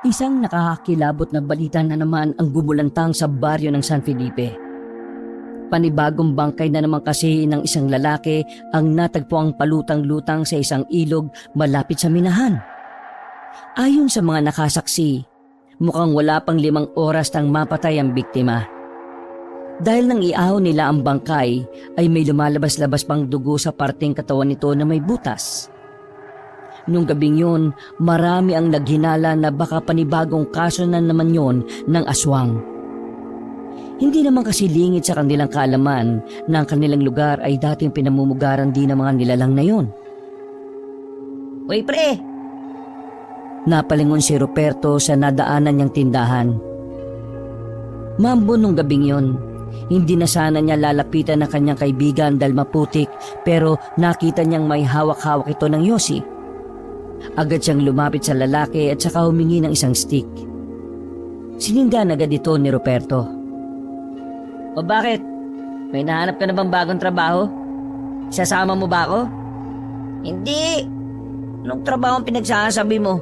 Isang nakakakilabot na balita na naman ang gumulantang sa baryo ng San Felipe. Panibagong bangkay na naman kasi ng isang lalaki ang natagpuang palutang-lutang sa isang ilog malapit sa minahan. Ayon sa mga nakasaksi, mukhang wala pang 5 oras nang mapatay ang biktima. Dahil nang iahaw nila ang bangkay ay may lumalabas-labas pang dugo sa parteng katawan nito na may butas. Nung gabing yun, marami ang naghinala na baka panibagong kaso na naman yon ng aswang. Hindi naman kasi lingid sa kanilang kaalaman na ang kanilang lugar ay dating pinamumugaran din ng mga nilalang na yon. Uy pre, Napalingon si Ruperto sa nadaanan niyang tindahan. Mambo nung gabing yon, hindi na sana niya lalapitan ng kanyang kaibigan dahil maputik pero nakita niyang may hawak-hawak ito ng yosi. Agad siyang lumapit sa lalaki at saka humingi ng isang stick. Sinindan agad ito ni Ruperto. o bakit? May nahanap ka na bang bagong trabaho? Sasama mo ba ako? Hindi. Anong trabaho ang pinagsasabi mo?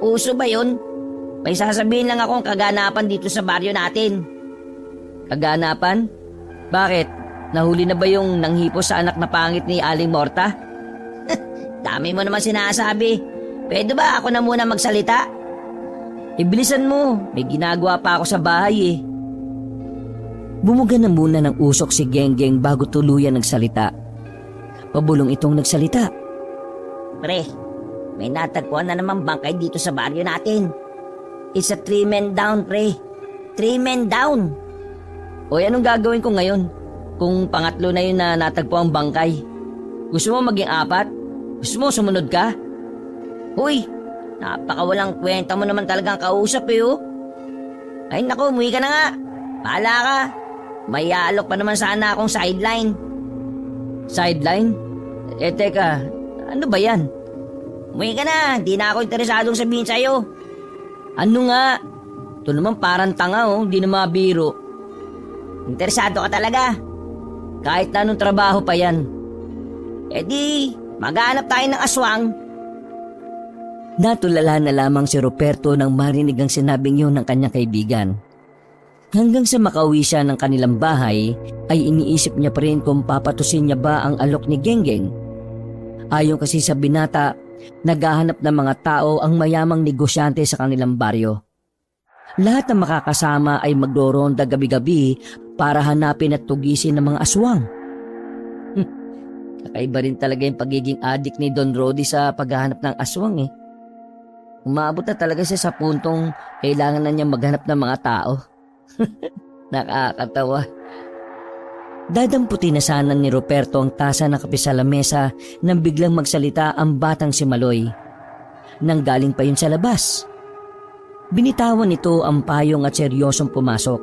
Uso ba yun? May sasabihin lang akong kaganapan dito sa baryo natin. Kaganapan? Bakit? Nahuli na ba yung nanghipo sa anak na pangit ni Aling Morta? Dami mo naman sinasabi. Pwede ba ako na muna magsalita? Ibilisan mo, may ginagawa pa ako sa bahay eh. Bumuga na muna ng usok si Genggeng bago tuluyan nagsalita. Pabulong itong nagsalita. Pre, may natagpuan na naman bangkay dito sa baryo natin. It's a 3 men down, pre. 3 men down. Oy, anong gagawin ko ngayon? Kung pangatlo na yun na natagpo ang bangkay. Gusto mo maging 4? Gusto mo sumunod ka? Uy, napakawalang kwenta mo naman talagang kausap eh oh. Ay naku, umuwi ka na nga. Bahala ka. May alok pa naman sana akong sideline. Sideline? Eh teka, ano ba yan? Umuwi ka na, di na ako interesadong sabihin sa'yo. Ano nga? Ito naman parang tanga oh, di na mabiro. Interesado ka talaga. Kahit na anong trabaho pa yan. Eh di, maghanap tayo ng aswang. Natulala na lamang si Ruperto nang marinig ang sinabing yun ng kanyang kaibigan. Hanggang sa makauwi siya ng kanilang bahay, ay iniisip niya pa rin kung papatusin niya ba ang alok ni Genggeng. Ayon kasi sa binata, naghahanap ng mga tao ang mayamang negosyante sa kanilang baryo. Lahat ng makakasama ay magdoronda gabi-gabi para hanapin at tugisin ng mga aswang. Kakaiba rin talaga yung pagiging adik ni Don Rody sa paghahanap ng aswang eh. Umabot na talaga siya sa puntong kailangan na niya maghanap ng mga tao. Nakakatawa. Dadamputin na sana ni Ruperto ang tasa ng kape sa lamesa nang biglang magsalita ang batang si Maloy. Nanggaling pa yun sa labas. Binitawan nito ang payong at seryosong pumasok.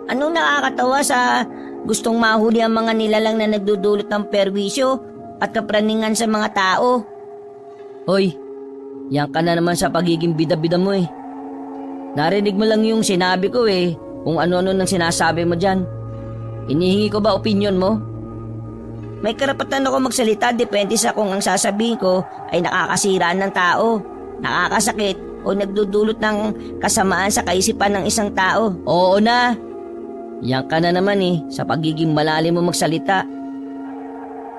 Anong nakakatawa sa gustong mahuli ang mga nilalang na nagdudulot ng perwisyo at kapraningan sa mga tao? Hoy, yan ka na naman sa pagiging bida-bida mo eh. Narinig mo lang yung sinabi ko eh, kung ano-ano nang sinasabi mo dyan. Hinihingi ko ba opinion mo? May karapatan ako magsalita depende sa kung ang sasabihin ko ay nakakasira ng tao, nakakasakit o nagdudulot ng kasamaan sa kaisipan ng isang tao. Oo na. Yan ka na naman eh, sa pagiging malalim mo magsalita.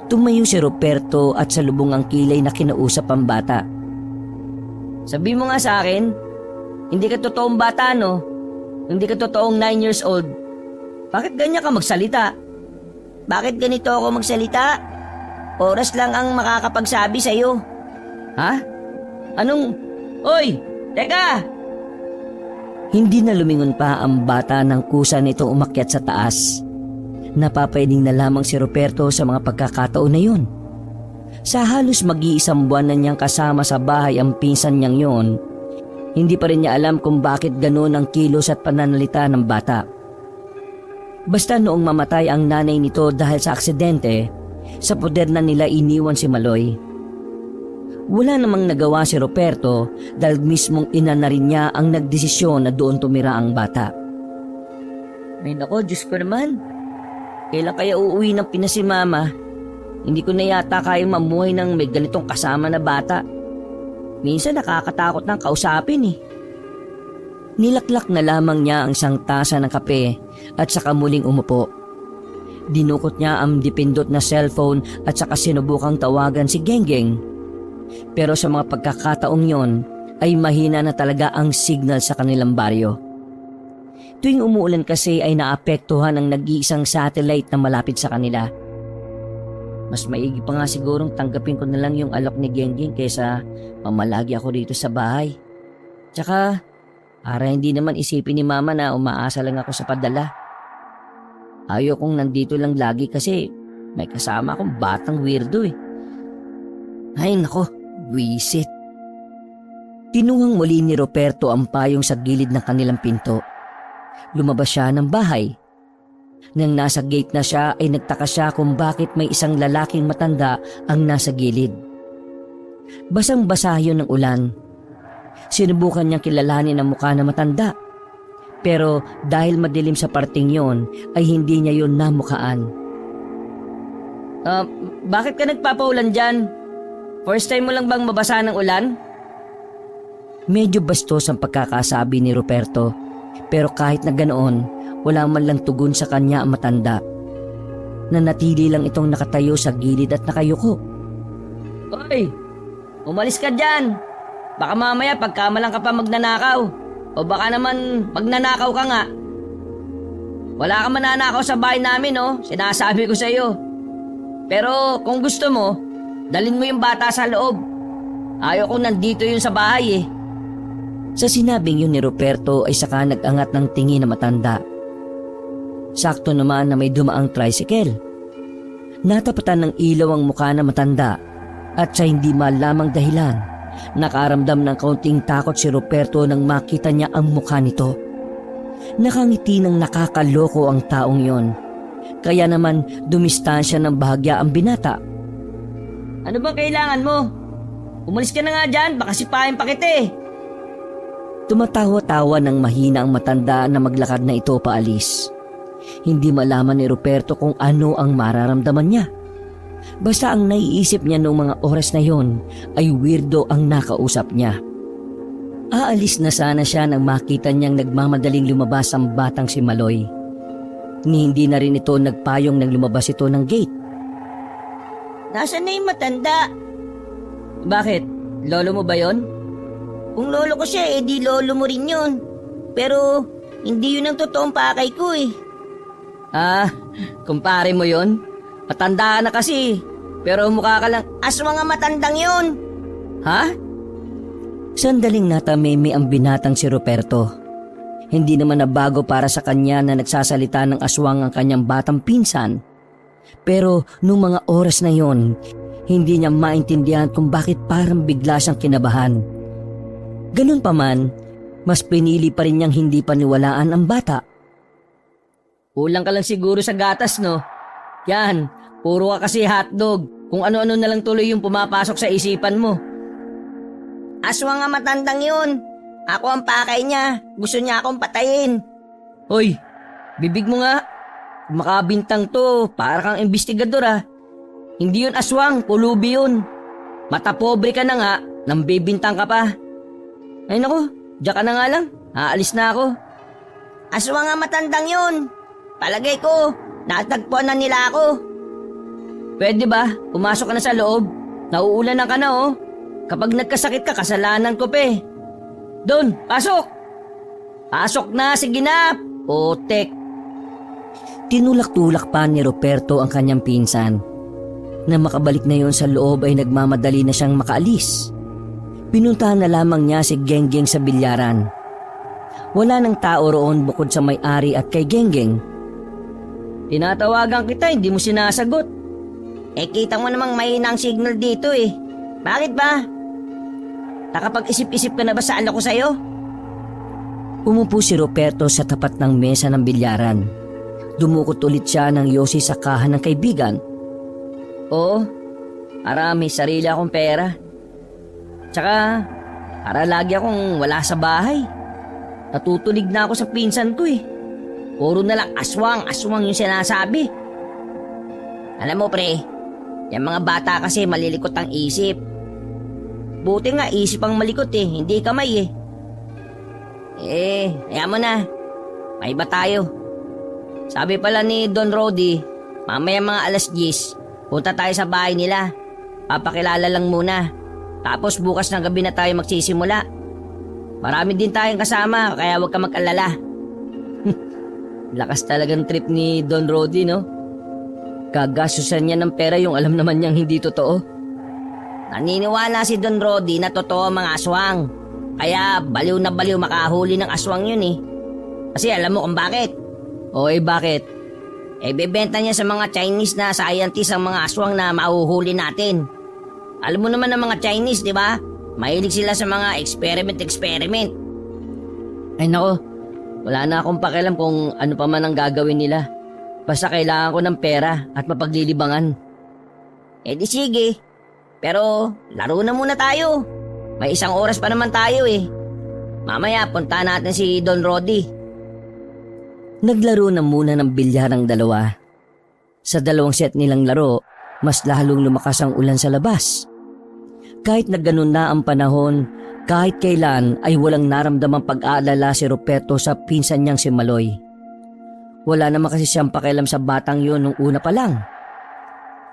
Tumayo si Ruperto at sa lubong ang kilay na kinausap ang bata. Sabi mo nga sa akin, hindi ka totoong bata no? Hindi ka totoong 9 years old. Bakit ganyan ka magsalita? Bakit ganito ako magsalita? Oras lang ang makakapagsabi sa'yo. Ha? Anong... Oy! Teka! Hindi na lumingon pa ang bata ng kusa nito umakyat sa taas. Napapailing na lamang si Ruperto sa mga pagkakataon na yun. Sa halos mag-iisang buwan na niyang kasama sa bahay ang pinsan niyang yon, hindi pa rin niya alam kung bakit gano'n ang kilos at pananalita ng bata. Basta noong mamatay ang nanay nito dahil sa aksidente, sa poder na nila iniwan si Maloy. Wala namang nagawa si Ruperto dahil mismong ina na rin niya ang nagdesisyon na doon tumira ang bata. Ay nako, Diyos ko naman. Kailan kaya uuwi ng Pinas si Mama? Hindi ko na yata kaya mamuhay ng may ganitong kasama na bata. Minsan nakakatakot ng kausapin eh. Nilaklak na lamang niya ang isang tasa ng kape at saka muling umupo. Dinukot niya ang dipindot na cellphone at saka sinubukang tawagan si Genggeng. Pero sa mga pagkakataong yon ay mahina na talaga ang signal sa kanilang baryo. Tuwing umuulan kasi ay naapektuhan ang nag-iisang satellite na malapit sa kanila. Mas maigi pa nga sigurong tanggapin ko na lang yung alok ni Genggeng kaysa mamalagi ako dito sa bahay. Tsaka para hindi naman isipin ni Mama na umaasa lang ako sa padala. Ayaw kong nandito lang lagi kasi may kasama akong batang weirdo eh. Ay nako, wisit. Tinuhang muli ni Roberto ang payong sa gilid ng kanilang pinto. Lumabas siya ng bahay. Nang nasa gate na siya ay nagtaka siya kung bakit may isang lalaking matanda ang nasa gilid. Basang-basa yun ng ulan. Sinubukan niyang kilalanin ang mukha na matanda. Pero dahil madilim sa parting yon ay hindi niya yun namukhaan. Bakit ka nagpapaulan dyan? First time mo lang bang mabasa ng ulan? Medyo bastos ang pagkakasabi ni Roberto. Pero kahit na ganoon, wala man lang tugon sa kanya ang matanda. Nanatili lang itong nakatayo sa gilid at nakayuko. Hoy! Umalis ka dyan! Baka mamaya pagkamalang ka pa magnanakaw. O baka naman magnanakaw ka nga. Wala ka mananakaw sa bahay namin, oh. Sinasabi ko sa iyo. Pero kung gusto mo, dalhin mo yung bata sa loob. Ayaw ko nandito yun sa bahay eh. Sa sinabing yun ni Roberto ay saka nag-angat ng tingin na matanda. Sakto naman na may dumaang tricycle. Natapatan ng ilaw ang mukha na matanda at sa hindi malamang dahilan, nakaramdam ng kaunting takot si Roberto nang makita niya ang mukha nito. Nakangiti ng nakakaloko ang taong yon. Kaya naman dumistansya ng bahagya ang binata. Ano bang kailangan mo? Umalis ka na nga dyan, baka sipahin pa kita eh. Tumatawa-tawa ng mahina ang matanda na maglakad na ito paalis. Hindi malaman ni Roberto kung ano ang mararamdaman niya. Basta ang naiisip niya noong mga oras na yon ay weirdo ang nakausap niya. Aalis na sana siya nang makita niyang nagmamadaling lumabas ang batang si Maloy. Ni hindi na rin ito nagpayong nang lumabas ito ng gate. Nasaan na yung matanda? Bakit? Lolo mo ba yon? Kung lolo ko siya, di lolo mo rin yun. Pero hindi yun ang totoong pakay ko eh. Kumpare mo yon? Matanda na kasi. Pero mukha ka lang aswang ang matandang yun. Ha? Sandaling natamimi ang binatang si Roberto. Hindi naman nabago para sa kanya na nagsasalita ng aswang ang kanyang batang pinsan. Pero nung mga oras na yon, hindi niya maintindihan kung bakit parang bigla siyang kinabahan. Ganun pa man, mas pinili pa rin niyang hindi paniwalaan ang bata. Kulang ka lang siguro sa gatas, no? Yan, puro ka kasi hotdog. Kung ano-ano na lang tuloy yung pumapasok sa isipan mo. Aswang nga matandang yun. Ako ang pakay niya. Gusto niya akong patayin. Hoy, bibig mo nga. Makabintang to, para kang investigador ah. Hindi yun aswang, pulubi yun. Mata pobre ka na nga, nang bibintang ka pa. Ay naku, diyan ka na nga lang. Aalis na ako. Aswang nga matandang yun. Palagay ko, natagpuan na nila ako. Pwede ba? Pumasok ka na sa loob. Nauulanan ka na oh. Kapag nagkasakit ka, kasalanan ko pa eh. Doon, pasok! Pasok na, sige na! Putek! Tinulak-tulak pa ni Roberto ang kanyang pinsan. Na makabalik na yon sa loob ay nagmamadali na siyang makaalis. Pinuntahan na lamang niya si Genggeng sa bilyaran. Wala nang tao roon bukod sa may-ari at kay Genggeng. Tinatawagan kita, hindi mo sinasagot. Kita mo namang mahina ang signal dito eh. Bakit ba? Nakapag-isip-isip ka na ba sa ko sa'yo? Umupo si Roberto sa tapat ng mesa ng bilyaran. Dumukot ulit siya ng yosi sa kahan ng kaibigan. Oo, para may sarili akong pera. Tsaka, para lagi akong wala sa bahay. Natutulig na ako sa pinsan ko eh. Puro na lang aswang yung sinasabi. Alam mo pre, yung mga bata kasi malilikot ang isip. Buti nga, isip ang malikot hindi kamay hayaan mo na. May iba tayo. Sabi pala ni Don Rody, mamaya mga alas 10, punta tayo sa bahay nila. Papakilala lang muna. Tapos bukas ng gabi na tayo magsisimula. Marami din tayong kasama, kaya huwag ka mag-alala. Lakas talagang trip ni Don Rody, no? Gagastusan niya ng pera yung alam naman niyang hindi totoo. Naniniwala si Don Rody na totoo ang mga aswang. Kaya baliw na baliw makahuli ng aswang yun Kasi alam mo kung bakit. Bakit? Bebenta niya sa mga Chinese na scientist ang mga aswang na mahuhuli natin. Alam mo naman ng mga Chinese, di ba? Mahilig sila sa mga experiment. Ay nako, wala na akong pakialam kung ano pa man ang gagawin nila. Basta kailangan ko ng pera at mapaglilibangan. Di sige. Pero laro na muna tayo. May 1 oras pa naman tayo Mamaya punta natin si Don Rody. Naglaro na muna ng bilyar ang dalawa. Sa 2 set nilang laro, mas lalong lumakas ang ulan sa labas. Kahit na ganun na ang panahon, kahit kailan ay walang naramdamang pag-aalala si Ruperto sa pinsan niyang si Maloy. Wala naman kasi siyang pakialam sa batang yun nung una pa lang.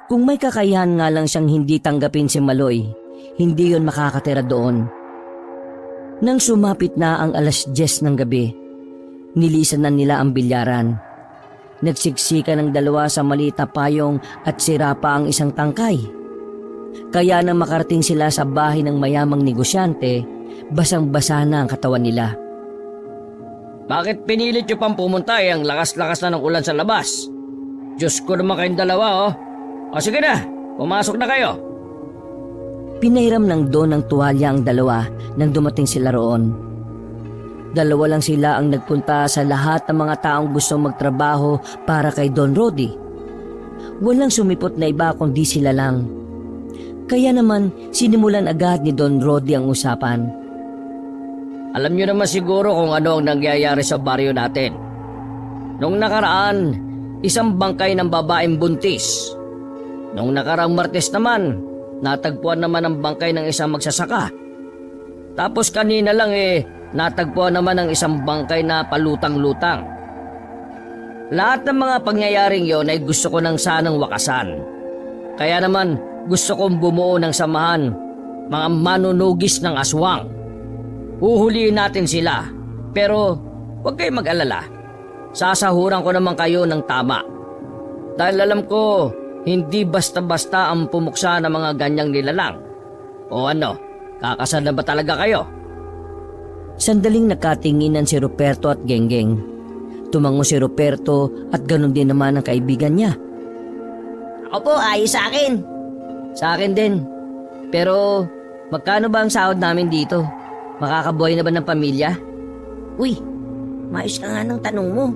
Kung may kakayahan nga lang siyang hindi tanggapin si Maloy, hindi yun makakatira doon. Nang sumapit na ang alas 10 ng gabi, nilisan na nila ang bilyaran. Nagsiksika ng dalawa sa maliit na payong at sira pa ang isang tangkay. Kaya nang makarating sila sa bahay ng mayamang negosyante, basang-basa na ang katawan nila. Bakit pinilit nyo pang pumunta ang lakas-lakas na ng ulan sa labas? Diyos ko naman kayong dalawa O sige na, pumasok na kayo. Pinahiram ng Don ng tuwalya ang dalawa nang dumating sila roon. 2 lang sila ang nagpunta sa lahat ng mga taong gustong magtrabaho para kay Don Rody. Walang sumipot na iba kundi sila lang. Kaya naman sinimulan agad ni Don Rody ang usapan. Alam nyo naman siguro kung ano ang nangyayari sa baryo natin. Nung nakaraan, isang bangkay ng babaeng buntis. Nung nakaraang Martes naman, natagpuan naman ang bangkay ng isang magsasaka. Tapos kanina lang natagpuan naman ang isang bangkay na palutang-lutang. Lahat ng mga pangyayaring yon ay gusto ko nang sanang wakasan. Kaya naman gusto kong bumuo ng samahan, mga manunugis ng aswang. Huhuliin natin sila, pero huwag kayong mag-alala. Sasahuran ko naman kayo ng tama. Dahil alam ko, hindi basta-basta ang pumuksa ng mga ganyang nilalang. O ano, kakasal na ba talaga kayo? Sandaling nakatinginan si Ruperto at Genggeng. Tumango si Ruperto at ganun din naman ang kaibigan niya. Ako po, ayos sa akin. Sa akin din. Pero magkano ba ang sahod namin dito? Makakabuhay na ba ng pamilya? Uy, maayos ka nga ng tanong mo.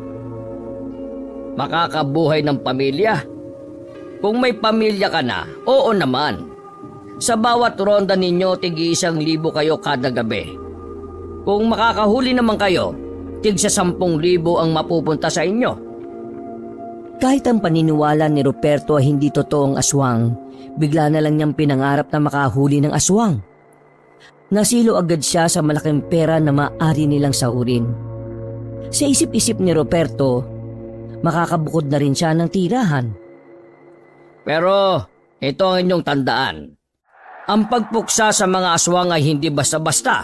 Makakabuhay ng pamilya? Kung may pamilya ka na, oo naman. Sa bawat ronda ninyo, tig-1,000 kayo kada gabi. Kung makakahuli naman kayo, tig-10,000 ang mapupunta sa inyo. Kahit ang paniniwala ni Ruperto ay hindi totoong aswang, bigla na lang niyang pinangarap na makahuli ng aswang. Nasilo agad siya sa malaking pera na maaari nilang sahurin. Sa isip-isip ni Ruperto, makakabukod na rin siya ng tirahan. Pero ito ang inyong tandaan. Ang pagpuksa sa mga aswang ay hindi basta-basta.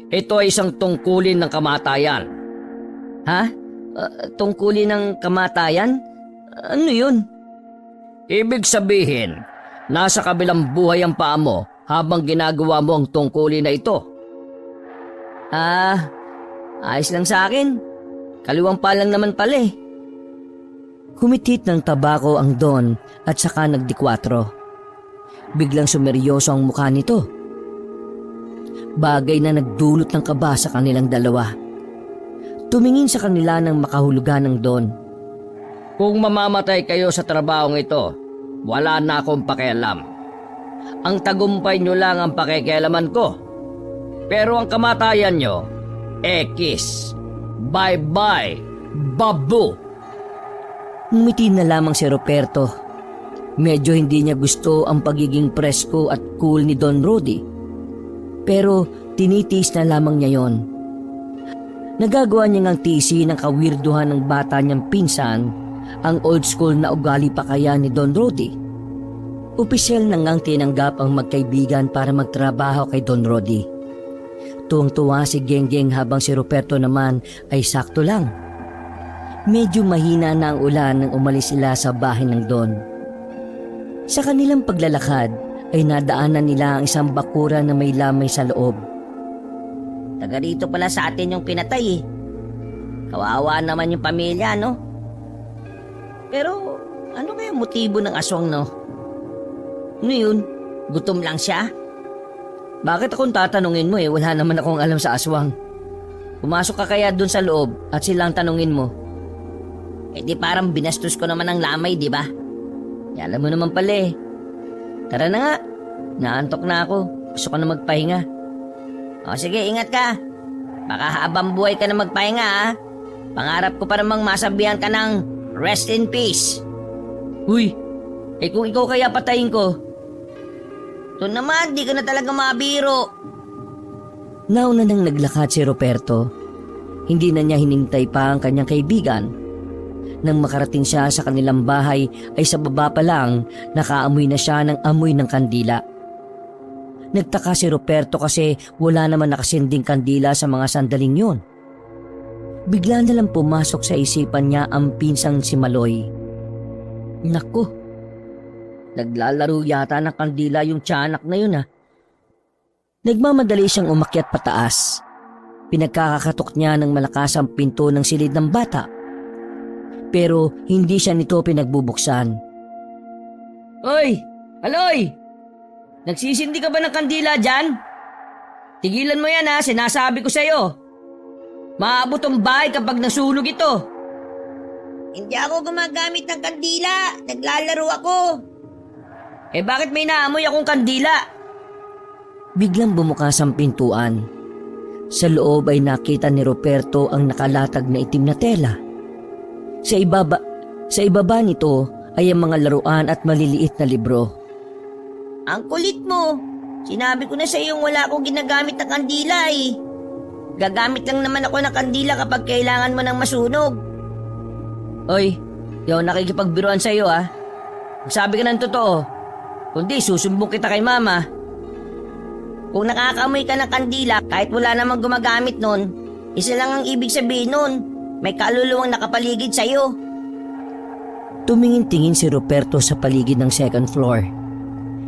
Ito ay isang tungkulin ng kamatayan. Ha? Tungkulin ng kamatayan? Ano yun? Ibig sabihin, nasa kabilang buhay ang paa mo habang ginagawa mo ang tungkulin na ito. Ayos lang sa akin. Kaliwang pa lang naman pala Humitit ng tabako ang Don at saka nagdikwatro. Biglang sumeryoso ang mukha nito. Bagay na nagdulot ng kaba sa kanilang dalawa. Tumingin sa kanila ng makahulugan ng Don. Kung mamamatay kayo sa trabahong ito, wala na akong pakialam. Ang tagumpay nyo lang ang pakikialaman ko. Pero ang kamatayan nyo, X. Bye-bye, babu! Ngumiti na lamang si Ruperto. Medyo hindi niya gusto ang pagiging presko at cool ni Don Rody. Pero tinitiis na lamang niya yon. Nagagawa niya ngang tisi ng kawirduhan ng bata niyang pinsan, ang old school na ugali pa kaya ni Don Rody. Opisyal na ngang tinanggap ang magkaibigan para magtrabaho kay Don Rody. Tuwang-tuwa si Genggeng habang si Ruperto naman ay sakto lang. Medyo mahina na ang ulan nang umalis sila sa bahay ng Don. Sa kanilang paglalakad ay nadaanan nila ang isang bakura na may lamay sa loob. Taga rito pala sa atin yung pinatay eh. Kawawa naman yung pamilya, no? Pero ano kaya motibo ng aswang, no? Ano yun? Gutom lang siya? Bakit akong tatanungin mo wala naman akong alam sa aswang. Pumasok ka kaya dun sa loob at silang tanungin mo. Eh di parang binastos ko naman ang lamay, di ba? Alam mo naman pala Tara na nga, naantok na ako. Gusto ko na magpahinga. O sige, ingat ka. Baka habang buhay ka na magpahinga, ha? Pangarap ko pa namang masabihan ka ng rest in peace. Uy, kung ikaw kaya patayin ko? Ito naman, di ka na talaga mabiro. Nauna nang naglakad si Ruperto. Hindi na niya hinintay pa ang kanyang kaibigan. Nang makarating siya sa kanilang bahay ay sa baba pa lang nakaamoy na siya ng amoy ng kandila. Nagtaka si Ruperto kasi wala naman nakasinding kandila sa mga sandaling yun. Bigla na lang pumasok sa isipan niya ang pinsang si Maloy. Naku, naglalaro yata ng kandila yung tiyanak na yun Nagmamadali siyang umakyat pataas. Pinagkakakatok niya ng malakas ang pinto ng silid ng bata. Pero hindi siya nito pinagbubuksan. Hoy! Aloy! Nagsisindi ka ba ng kandila dyan? Tigilan mo yan sinasabi ko sa'yo. Maabot ang bahay kapag nasunog ito. Hindi ako gumagamit ng kandila. Naglalaro ako. Bakit may naamoy akong kandila? Biglang bumukas ang pintuan. Sa loob ay nakita ni Ruperto ang nakalatag na itim na tela. Sa ibaba nito ay ang mga laruan at maliliit na libro. Ang kulit mo. Sinabi ko na sa iyo wala akong ginagamit na kandila eh. Gagamit lang naman ako ng kandila kapag kailangan mo ng masunog. Oy, di ako nakikipagbiruan sa iyo Magsabi ka ng totoo. Kundi susumbong kita kay mama. Kung nakakamoy ka ng kandila kahit wala namang gumagamit nun, isa lang ang ibig sabihin nun. May kaluluwang nakapaligid sa iyo. Tumingin-tingin si Ruperto sa paligid ng second floor.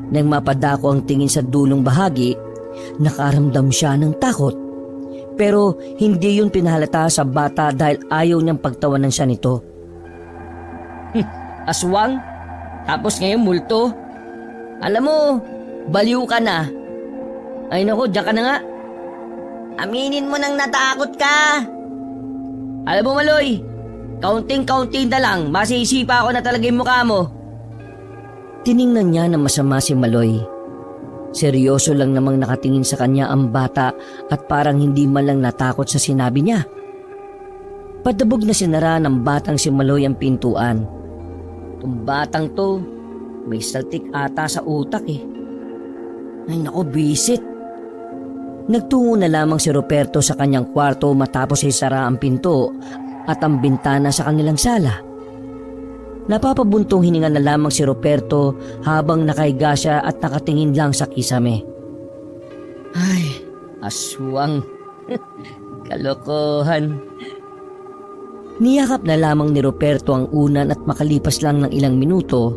Nang mapadako ang tingin sa dulong bahagi, nakaramdam siya ng takot. Pero hindi yun pinahalata sa bata dahil ayaw niyang pagtawanan siya nito. Aswang? Tapos ngayon multo? Alam mo, baliw ka na. Ay naku, diyan ka na nga. Aminin mo nang natakot ka. Alam mo Maloy, kaunting-kaunting na lang, masisipa ako na talaga yung mukha mo. Tiningnan niya na masama si Maloy. Seryoso lang namang nakatingin sa kanya ang bata at parang hindi man lang natakot sa sinabi niya. Padabog na sinara ng batang si Maloy ang pintuan. Itong batang to, may saltik ata sa utak Ay nako, bisit. Nagtungo na lamang si Ruperto sa kanyang kwarto matapos ay sara ang pinto at ang bintana sa kanilang sala. Napapabuntong hininga na lamang si Ruperto habang nakahiga siya at nakatingin lang sa kisame. Ay, aswang. Kalokohan. Niyakap na lamang ni Ruperto ang unan at makalipas lang ng ilang minuto,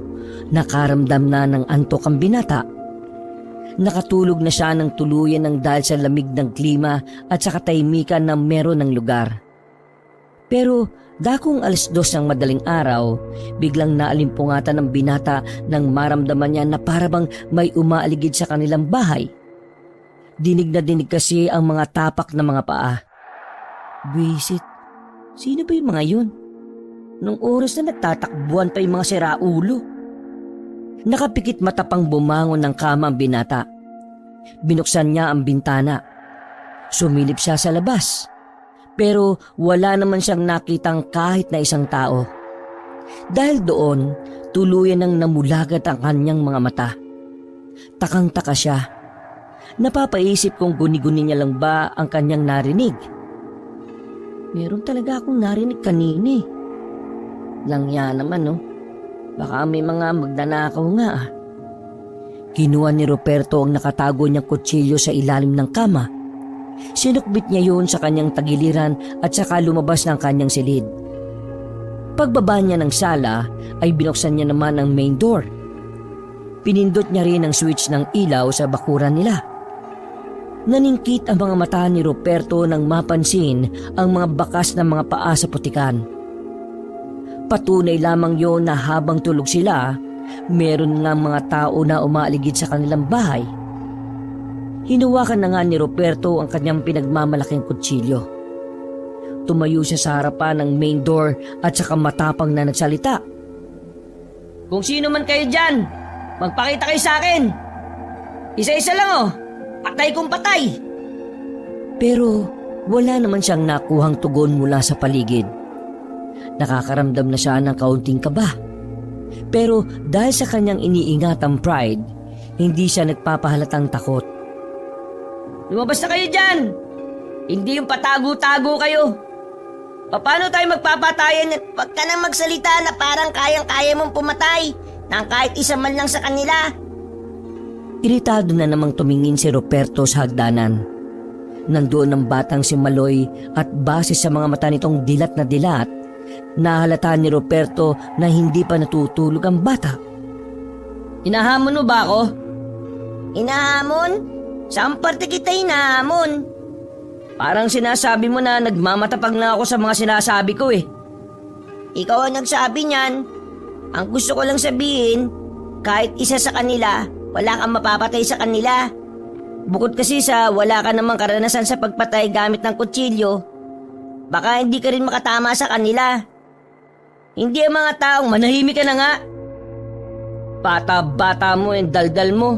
nakaramdam na ng antok ang binata. Nakatulog na siya ng tuluyan ng dahil sa lamig ng klima at sa katahimikan na meron ng lugar. Pero dakong 2:00 ng madaling araw, biglang naalimpungatan ng binata nang maramdaman niya na parabang may umaaligid sa kanilang bahay. Dinig na dinig kasi ang mga tapak ng mga paa. Bisit, sino ba yung mga yun? Nung oras na nagtatakbuhan pa yung mga siraulo. Nakapikit mata pang bumangon ng kama ang binata. Binuksan niya ang bintana. Sumilip siya sa labas. Pero wala naman siyang nakitang kahit na isang tao. Dahil doon, tuluyan ng namulagat ang kanyang mga mata. Takang-taka siya. Napapaisip kung guni-guni niya lang ba ang kanyang narinig. Meron talaga akong narinig kanina eh. Langya naman no. Baka may mga magnanakaw nga ah. Kinuha ni Roberto ang nakatago niyang kutsilyo sa ilalim ng kama. Sinukbit niya yun sa kanyang tagiliran at saka lumabas ng kanyang silid. Pagbaba niya ng sala ay binuksan niya naman ang main door. Pinindot niya rin ang switch ng ilaw sa bakuran nila. Naningkit ang mga mata ni Roberto nang mapansin ang mga bakas ng mga paa sa putikan. Patunay lamang yon na habang tulog sila, meron nga mga tao na umaaligid sa kanilang bahay. Hinawakan na nga ni Roberto ang kanyang pinagmamalaking kutsilyo. Tumayo siya sa harapan ng main door at saka matapang na nagsalita. Kung sino man kayo dyan, magpakita kayo sa akin. Isa-isa lang oh, patay kung patay. Pero wala naman siyang nakuhang tugon mula sa paligid. Nakakaramdam na siya ng kaunting kaba. Pero dahil sa kanyang iniingatang pride, hindi siya nagpapahalatang takot. Lumabas na kayo dyan. Hindi yung patago-tago kayo. Paano tayo magpapatayan? Huwag ka nang magsalita na parang kayang-kaya mong pumatay nang kahit isa man lang sa kanila. Iritado na namang tumingin si Roberto sa hagdanan. Nandoon ang batang si Maloy at base sa mga mata nitong dilat na dilat, nahalata ni Roberto na hindi pa natutulog ang bata. Hinahamon mo ba ako? Hinahamon? Saan parte kita hinahamon? Parang sinasabi mo na nagmamatapag na ako sa mga sinasabi ko eh. Ikaw ang nagsabi niyan. Ang gusto ko lang sabihin, kahit isa sa kanila, wala kang mapapatay sa kanila. Bukod kasi sa wala ka namang karanasan sa pagpatay gamit ng kutsilyo, baka hindi ka rin makatama sa kanila. Hindi ang mga taong manahimik ka na nga. Bata-bata mo yung daldal mo.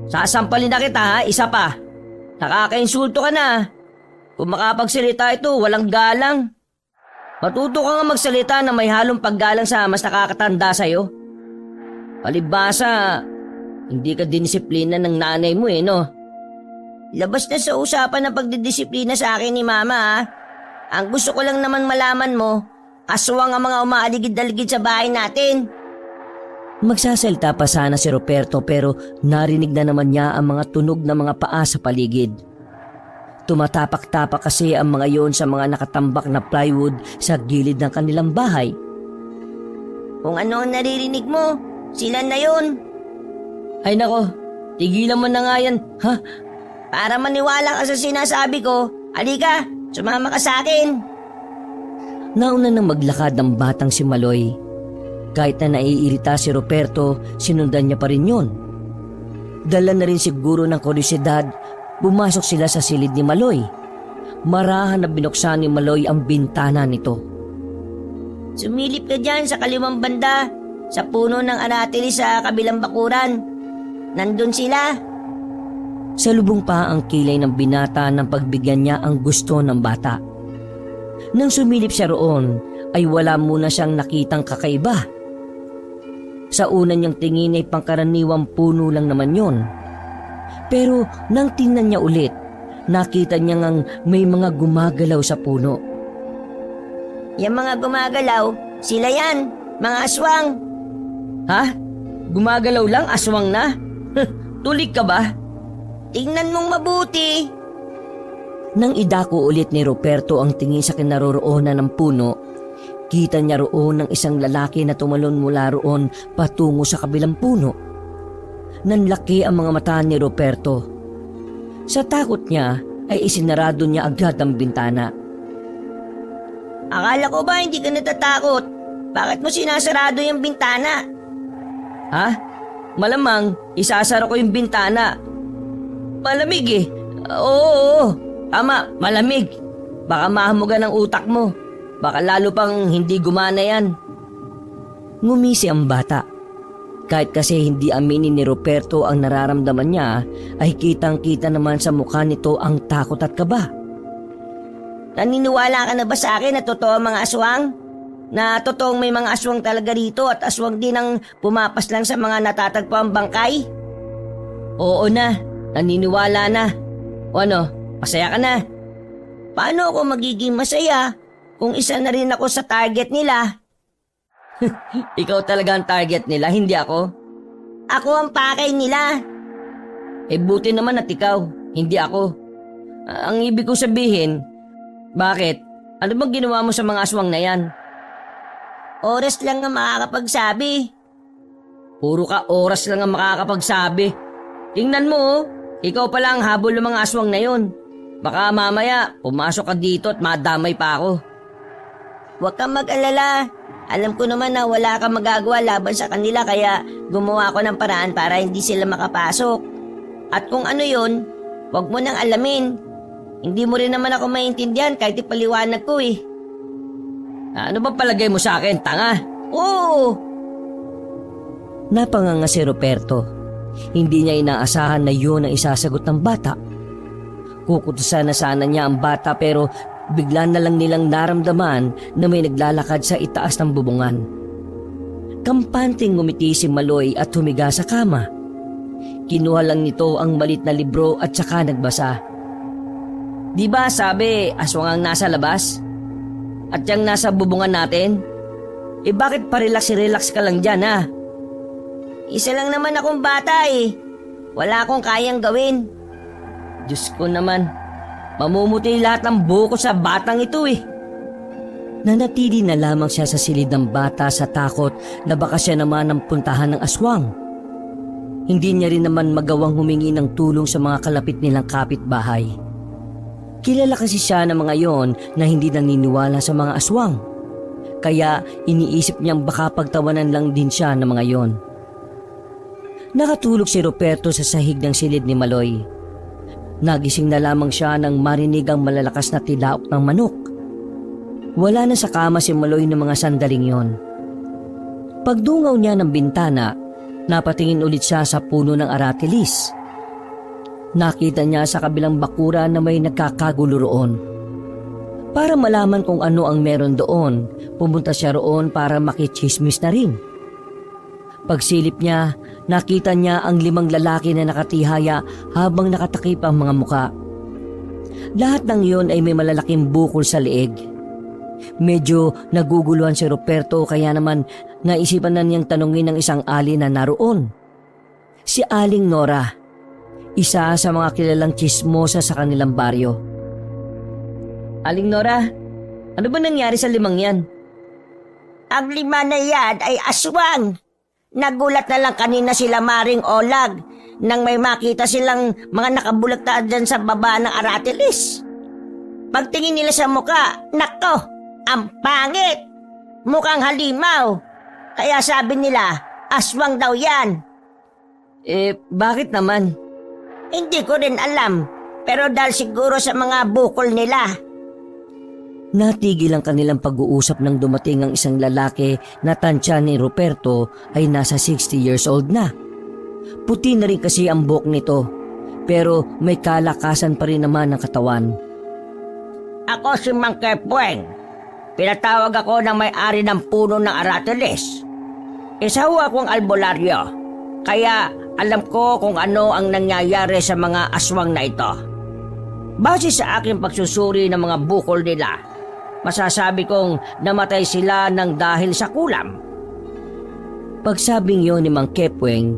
Sasampalin na kita ha, isa pa. Nakakainsulto ka na. Kung makapagsalita ito, walang galang. Matuto ka nga magsalita na may halong paggalang sa mas nakakatanda sa'yo. Palibhasa, hindi ka dinisiplina ng nanay mo eh, no? Labas na sa usapan ng pagdidisiplina sa akin ni Mama ha. Ang gusto ko lang naman malaman mo, aswang ang mga umaaligid-aligid sa bahay natin. Magsasalita pa sana si Roberto pero narinig na naman niya ang mga tunog ng mga paa sa paligid. Tumatapak-tapak kasi ang mga yon sa mga nakatambak na plywood sa gilid ng kanilang bahay. Kung ano ang naririnig mo, sila na yun. Ay nako, tigilan mo na nga yan, ha? Para maniwala ka sa sinasabi ko, halika, sumama ka sa akin. Nauna nang maglakad ang batang si Maloy. Kahit na naiirita si Roberto, sinundan niya pa rin yun. Dala na rin siguro ng kuryosidad, pumasok sila sa silid ni Maloy. Marahan na binuksan ni Maloy ang bintana nito. Sumilip ka dyan sa kaliwang banda, sa puno ng anatili sa kabilang bakuran. Nandun sila. Salubong pa ang kilay ng binata nang pagbigyan niya ang gusto ng bata. Nang sumilip siya roon, ay wala muna siyang nakitang kakaiba. Sa una niyang tingin ay pangkaraniwang puno lang naman yon. Pero nang tingnan niya ulit, nakita niya ngang may mga gumagalaw sa puno. Yung mga gumagalaw, sila yan, mga aswang. Ha? Gumagalaw lang, aswang na? Tulig ka ba? Tingnan mong mabuti. Nang idako ulit ni Roberto ang tingin sa kinaroroonan ng puno, kita niya roon ng isang lalaki na tumalon mula roon patungo sa kabilang puno. Nanlaki ang mga mata ni Roberto. Sa takot niya ay isinarado niya agad ang bintana. Akala ko ba hindi ka natatakot? Bakit mo sinasarado yung bintana? Ha? Malamang isasara ko yung bintana. Malamig eh. Oo. Tama, malamig. Baka mahamugan ang utak mo. Baka lalo pang hindi gumana yan. Ngumisi ang bata. Kahit kasi hindi aminin ni Roberto ang nararamdaman niya, ay kitang-kita naman sa mukha nito ang takot at kaba. Naniniwala ka na ba sa akin na totoo ang mga aswang? Na totoong may mga aswang talaga rito at aswang din ang pumapas lang sa mga natatagpo ang bangkay? Oo na, Naniniwala na. O ano, masaya ka na? Paano ako magiging masaya kung isa na rin ako sa target nila? Ikaw talaga ang target nila, hindi ako. Ako ang pakay nila. Eh buti naman at ikaw, hindi ako. Ang ibig ko sabihin, bakit? Ano bang ginawa mo sa mga aswang na yan? Oras lang ang makakapagsabi. Puro ka oras lang ang makakapagsabi. Tingnan mo, oh. Ikaw pala ang habol ng mga aswang na yon. Baka mamaya, pumasok ka dito at madamay pa ako. Huwag kang mag-alala. Alam ko naman na wala kang magagawa laban sa kanila kaya gumawa ako ng paraan para hindi sila makapasok. At kung ano yon, huwag mo nang alamin. Hindi mo rin naman ako maintindihan kahit ipaliwanag ko eh. Ano bang palagay mo sa akin, tanga? Oo! Napanganga si Ruperto. Hindi niya inaasahan na yun ang isasagot ng bata. Kukutusan na sana niya ang bata pero bigla na lang nilang naramdaman na may naglalakad sa itaas ng bubungan. Kampanting ngumiti si Maloy at humiga sa kama. Kinuha lang nito ang malit na libro at saka nagbasa. Di ba sabi aswang ang nasa labas? At yung nasa bubungan natin? Eh bakit pa-relax ka lang dyan ha? Isa lang naman akong bata eh. Wala akong kayang gawin. Diyos ko naman, mamumuti lahat ng buko sa batang ito eh. Nanatili na lamang siya sa silid ng bata sa takot na baka siya naman ang puntahan ng aswang. Hindi niya rin naman magawang humingi ng tulong sa mga kalapit nilang kapitbahay. Kilala kasi siya ng mga yon na hindi naniniwala sa mga aswang. Kaya iniisip niyang baka pagtawanan lang din siya ng mga yon. Nakatulog si Ruperto sa sahig ng silid ni Maloy. Nagising na lamang siya nang marinig ang malalakas na tilaok ng manok. Wala na sa kama si Maloy ng mga sandaling yon. Pagdungaw niya ng bintana, napatingin ulit siya sa puno ng aratilis. Nakita niya sa kabilang bakura na may nagkakagulo roon. Para malaman kung ano ang meron doon, pumunta siya roon para makichismis na rin. Pagsilip niya, nakita niya ang 5 lalaki na nakatihaya habang nakatakip ang mga muka. Lahat ng iyon ay may malalaking bukol sa leeg. Medyo naguguluhan si Ruperto kaya naman naisipan na niyang tanungin ng isang ali na naroon. Si Aling Nora, isa sa mga kilalang tsismosa sa kanilang baryo. Aling Nora, ano ba nangyari sa 5 yan? Ang 5 na yan ay aswang. Nagulat na lang kanina sila Maring Olag nang may makita silang mga nakabulagtaan dyan sa baba ng aratilis. Pagtingin nila sa muka, nako, ang pangit. Mukhang halimaw. Kaya sabi nila, aswang daw yan. Eh, bakit naman? Hindi ko rin alam, pero dahil siguro sa mga bukol nila. Natigil ang kanilang pag-uusap nang dumating ang isang lalaki na tansya ni Ruperto ay nasa 60 years old na. Puti na rin kasi ang buhok nito, pero may kalakasan pa rin naman ang katawan. Ako si Mang Kepweng. Pinatawag ako ng may-ari ng puno ng aratilis. Isa ho akong albularyo, kaya alam ko kung ano ang nangyayari sa mga aswang na ito. Base sa aking pagsusuri ng mga bukol nila, masasabi kong namatay sila ng dahil sa kulam. Pagsabing yon ni Mang Kepweng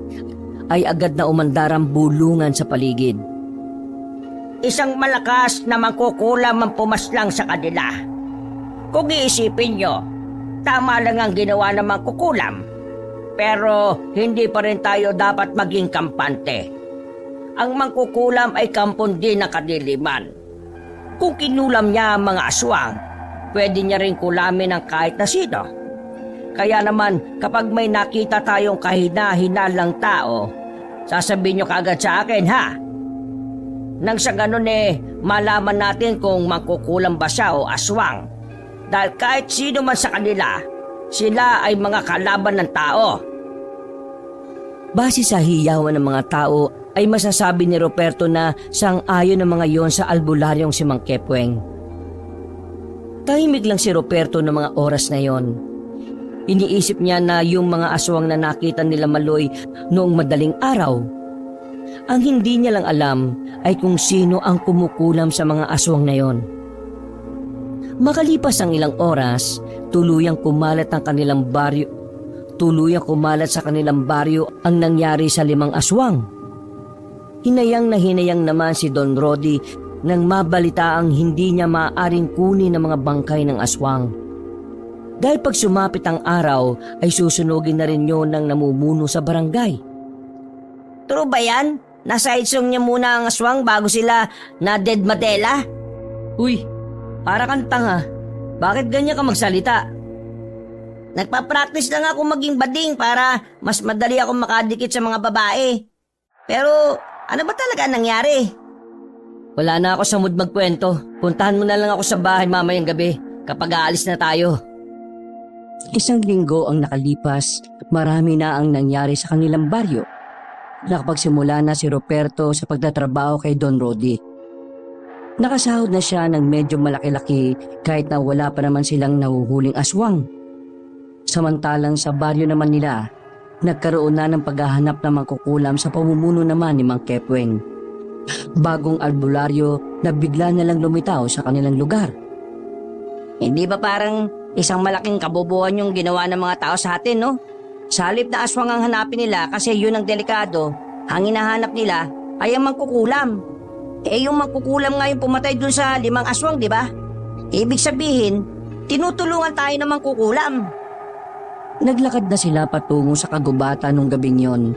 ay agad na umandar ang bulungan sa paligid. Isang malakas na mangkukulam ang pumaslang sa kanila. Kung iisipin nyo, tama lang ang ginawa ng mangkukulam. Pero hindi pa rin tayo dapat maging kampante. Ang mangkukulam ay kampon din ng kadiliman. Kung kinulam niya ang mga aswang, pwede niya rin kulamin ang kahit na sino. Kaya naman kapag may nakita tayong kahina-hinalang tao, sasabihin niyo kaagad sa akin ha. Nang sa ganun malaman natin kung mangkukulam ba siya o aswang. Dahil kahit sino man sa kanila, sila ay mga kalaban ng tao. Base sa hiyawan ng mga tao ay masasabi ni Ruperto na sang-ayon ng mga yon sa albularyong si Mang Kepweng. Tahimik lang si Ruperto ng mga oras na yon. Iniisip niya na yung mga aswang na nakita nila Maloy noong madaling araw. Ang hindi niya lang alam ay kung sino ang kumukulam sa mga aswang na yon. Makalipas ang ilang oras, tuluyang kumalat sa kanilang baryo ang nangyari sa 5 aswang. Hinayang na hinayang naman si Don Rodi nang mabalitaang hindi niya maaaring kunin ang mga bangkay ng aswang. Dahil pag sumapit ang araw ay susunugin na rin yun ng namumuno sa barangay. True ba yan? Nasa song niya muna ang aswang bago sila na dead matela? Uy, para kang tanga. Bakit ganyan ka magsalita? Nagpa-practice lang ako maging bading para mas madali ako makadikit sa mga babae. Pero ano ba talaga nangyari? Wala na ako sa mood magkwento. Puntahan mo na lang ako sa bahay mamayang gabi kapag aalis na tayo. 1 linggo ang nakalipas, marami na ang nangyari sa kanilang baryo. Nakapagsimula na si Ruperto sa pagtatrabaho kay Don Rodi. Nakasahod na siya ng medyo malaki-laki kahit na wala pa naman silang nahuhuling aswang. Samantalang sa baryo naman nila, nagkaroon na ng paghahanap ng mangkukulam sa pamumuno naman ni Mang Kepweng. Bagong albularyo na bigla na lang lumitaw sa kanilang lugar. Hindi ba parang isang malaking kabobohan yung ginawa ng mga tao sa atin, no? Sa halip na aswang ang hanapin nila kasi yun ang delikado, ang hinahanap nila ay ang mangkukulam. Eh yung mangkukulam nga yung pumatay dun sa 5 aswang, di ba? Ibig sabihin, tinutulungan tayo ng mangkukulam. Naglakad na sila patungo sa kagubatan nung gabing yon.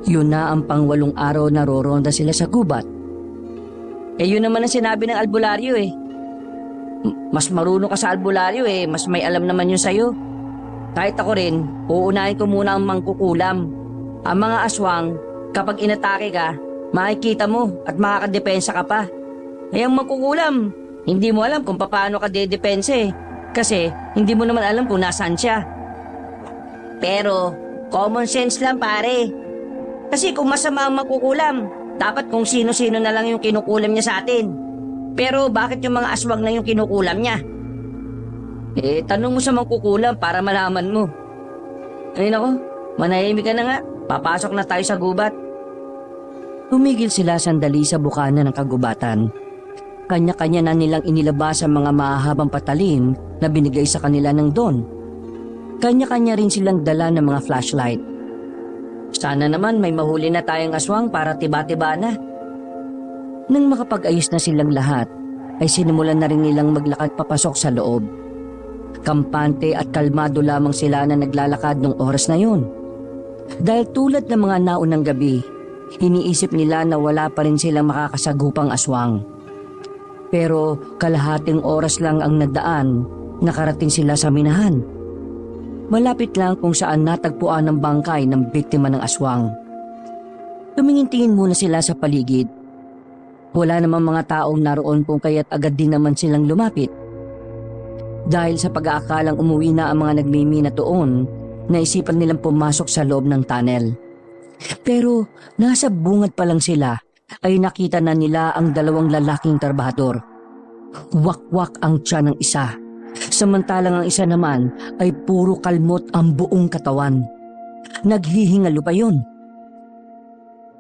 Yun na ang pang-8 araw na roronda sila sa gubat. Eh yun naman ang sinabi ng albularyo eh. Mas marunong ka sa albularyo eh, mas may alam naman yun sa'yo. Kahit ako rin, uunahin ko muna ang mangkukulam. Ang mga aswang, kapag inatake ka, makikita mo at makakadepensa ka pa. Eh ang mangkukulam, hindi mo alam kung paano ka dedepense kasi hindi mo naman alam kung nasaan siya. Pero, common sense lang pare. Kasi kung masama ang mangkukulam, dapat kung sino-sino na lang yung kinukulam niya sa atin. Pero bakit yung mga aswang na yung kinukulam niya? Eh, tanong mo sa mangkukulam para malaman mo. Ay nako, manahimik ka na nga. Papasok na tayo sa gubat. Tumigil sila sandali sa bukana ng kagubatan. Kanya-kanya na nilang inilabas ang mga mahahabang patalim na binigay sa kanila ng Don. Kanya-kanya rin silang dala ng mga flashlight. Sana naman may mahuli na tayong aswang para tiba-tiba na. Nang makapag-ayos na silang lahat, ay sinimulan na rin nilang maglakad papasok sa loob. Kampante at kalmado lamang sila na naglalakad nung oras na yun. Dahil tulad ng mga naunang gabi, iniisip nila na wala pa rin silang makakasagupang aswang. Pero kalahating oras lang ang nagdaan, nakarating sila sa minahan. Malapit lang kung saan natagpuan ng bangkay ng biktima ng aswang. Tumingin-tingin muna sila sa paligid. Wala namang mga taong naroon kung kaya't agad din naman silang lumapit. Dahil sa pag-aakalang umuwi na ang mga nagmimina doon, naisipan nilang pumasok sa loob ng tunnel. Pero nasa bungad pa lang sila ay nakita na nila ang 2 lalaking trabahador. Wakwak ang tiyan ng isa, samantalang ang isa naman ay puro kalmot ang buong katawan. Naghihingalo pa yun.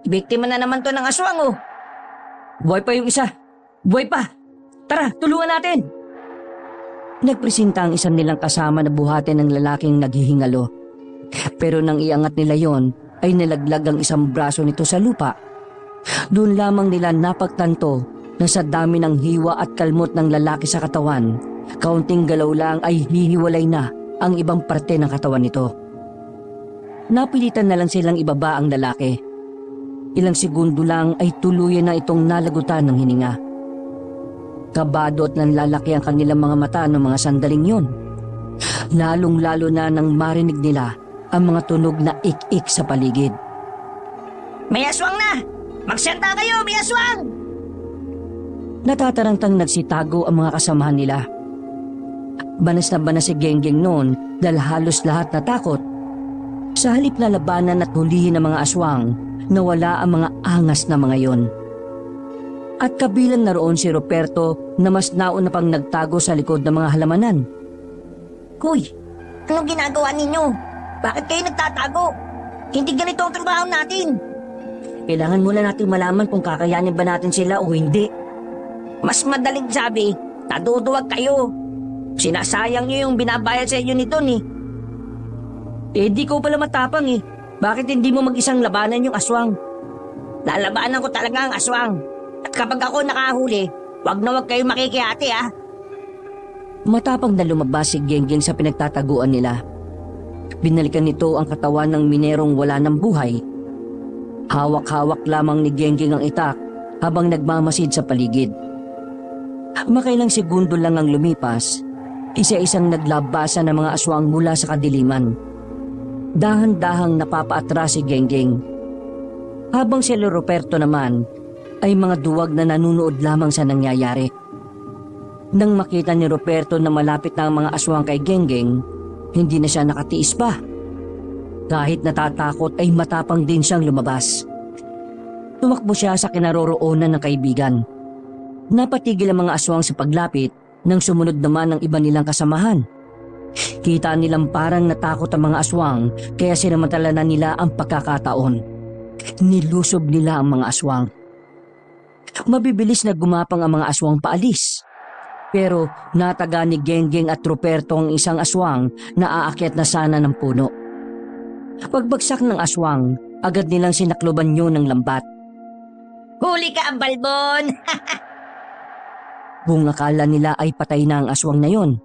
Biktima na naman to ng aswang oh. Buhay pa yung isa! Buhay pa! Tara, tulungan natin! Nagpresenta ang isang nilang kasama na buhatin ng lalaking naghihingalo. Pero nang iangat nila yon, ay nalaglag ang isang braso nito sa lupa. Doon lamang nila napagtanto na sa dami ng hiwa at kalmot ng lalaki sa katawan, kaunting galaw lang ay hihiwalay na ang ibang parte ng katawan nito. Napilitan na lang silang ibaba ang lalaki. Ilang segundo lang ay tuluyan na itong nalagutan ng hininga. Kabado at nanlalaki ang kanilang mga mata noong mga sandaling yon. Lalong-lalo na nang marinig nila ang mga tunog na ik-ik sa paligid. May aswang na! Magsenta kayo, may aswang! Natatarantang nagsitago ang mga kasamahan nila. Banas na banas si Genggeng noon dahil halos lahat natakot. Sa halip na labanan at hulihin ng mga aswang, nawala ang mga angas na mga yon. At kabilang naroon si Ruperto na mas nauna pang nagtago sa likod ng mga halamanan. Kuy, anong ginagawa ninyo? Bakit kayo nagtatago? Hindi ganito ang trabaho natin. Kailangan muna natin malaman kung kakayanin ba natin sila o hindi. Mas madaling sabi, naduduwag kayo. Sinasayang niyo yung binabayad sa inyo nito ni. Di ko pala matapang eh. Bakit hindi mo mag-isang labanan yung aswang? Lalabanan ko talaga ang aswang. At kapag ako nakahuli, wag na wag kayo makikihati ah. Matapang na lumabas si Genggeng sa pinagtataguan nila. Binalikan nito ang katawan ng minerong wala ng buhay. Hawak-hawak lamang ni Genggeng ang itak habang nagmamasid sa paligid. Makailang segundo lang ang lumipas, isa-isang naglabasan ng mga aswang mula sa kadiliman. Dahan-dahang napapaatras si Genggeng. Habang si Roberto naman ay mga duwag na nanunood lamang sa nangyayari. Nang makita ni Roberto na malapit na ang mga aswang kay Genggeng, hindi na siya nakatiis pa. Kahit natatakot ay matapang din siyang lumabas. Tumakbo siya sa kinaroroonan ng kaibigan. Napatigil ang mga aswang sa paglapit nang sumunod naman ang iba nilang kasamahan. Kita nilang parang natakot ang mga aswang kaya sinamantala na nila ang pagkakataon. Nilusob nila ang mga aswang. Mabibilis na gumapang ang mga aswang paalis. Pero nataga ni Genggeng at Roberto ang isang aswang na aakyat na sana ng puno. Pagbagsak ng aswang, agad nilang sinakloban yun ng lambat. Huli ka, Balbon! Kung akala nila ay patay na ang aswang na yon,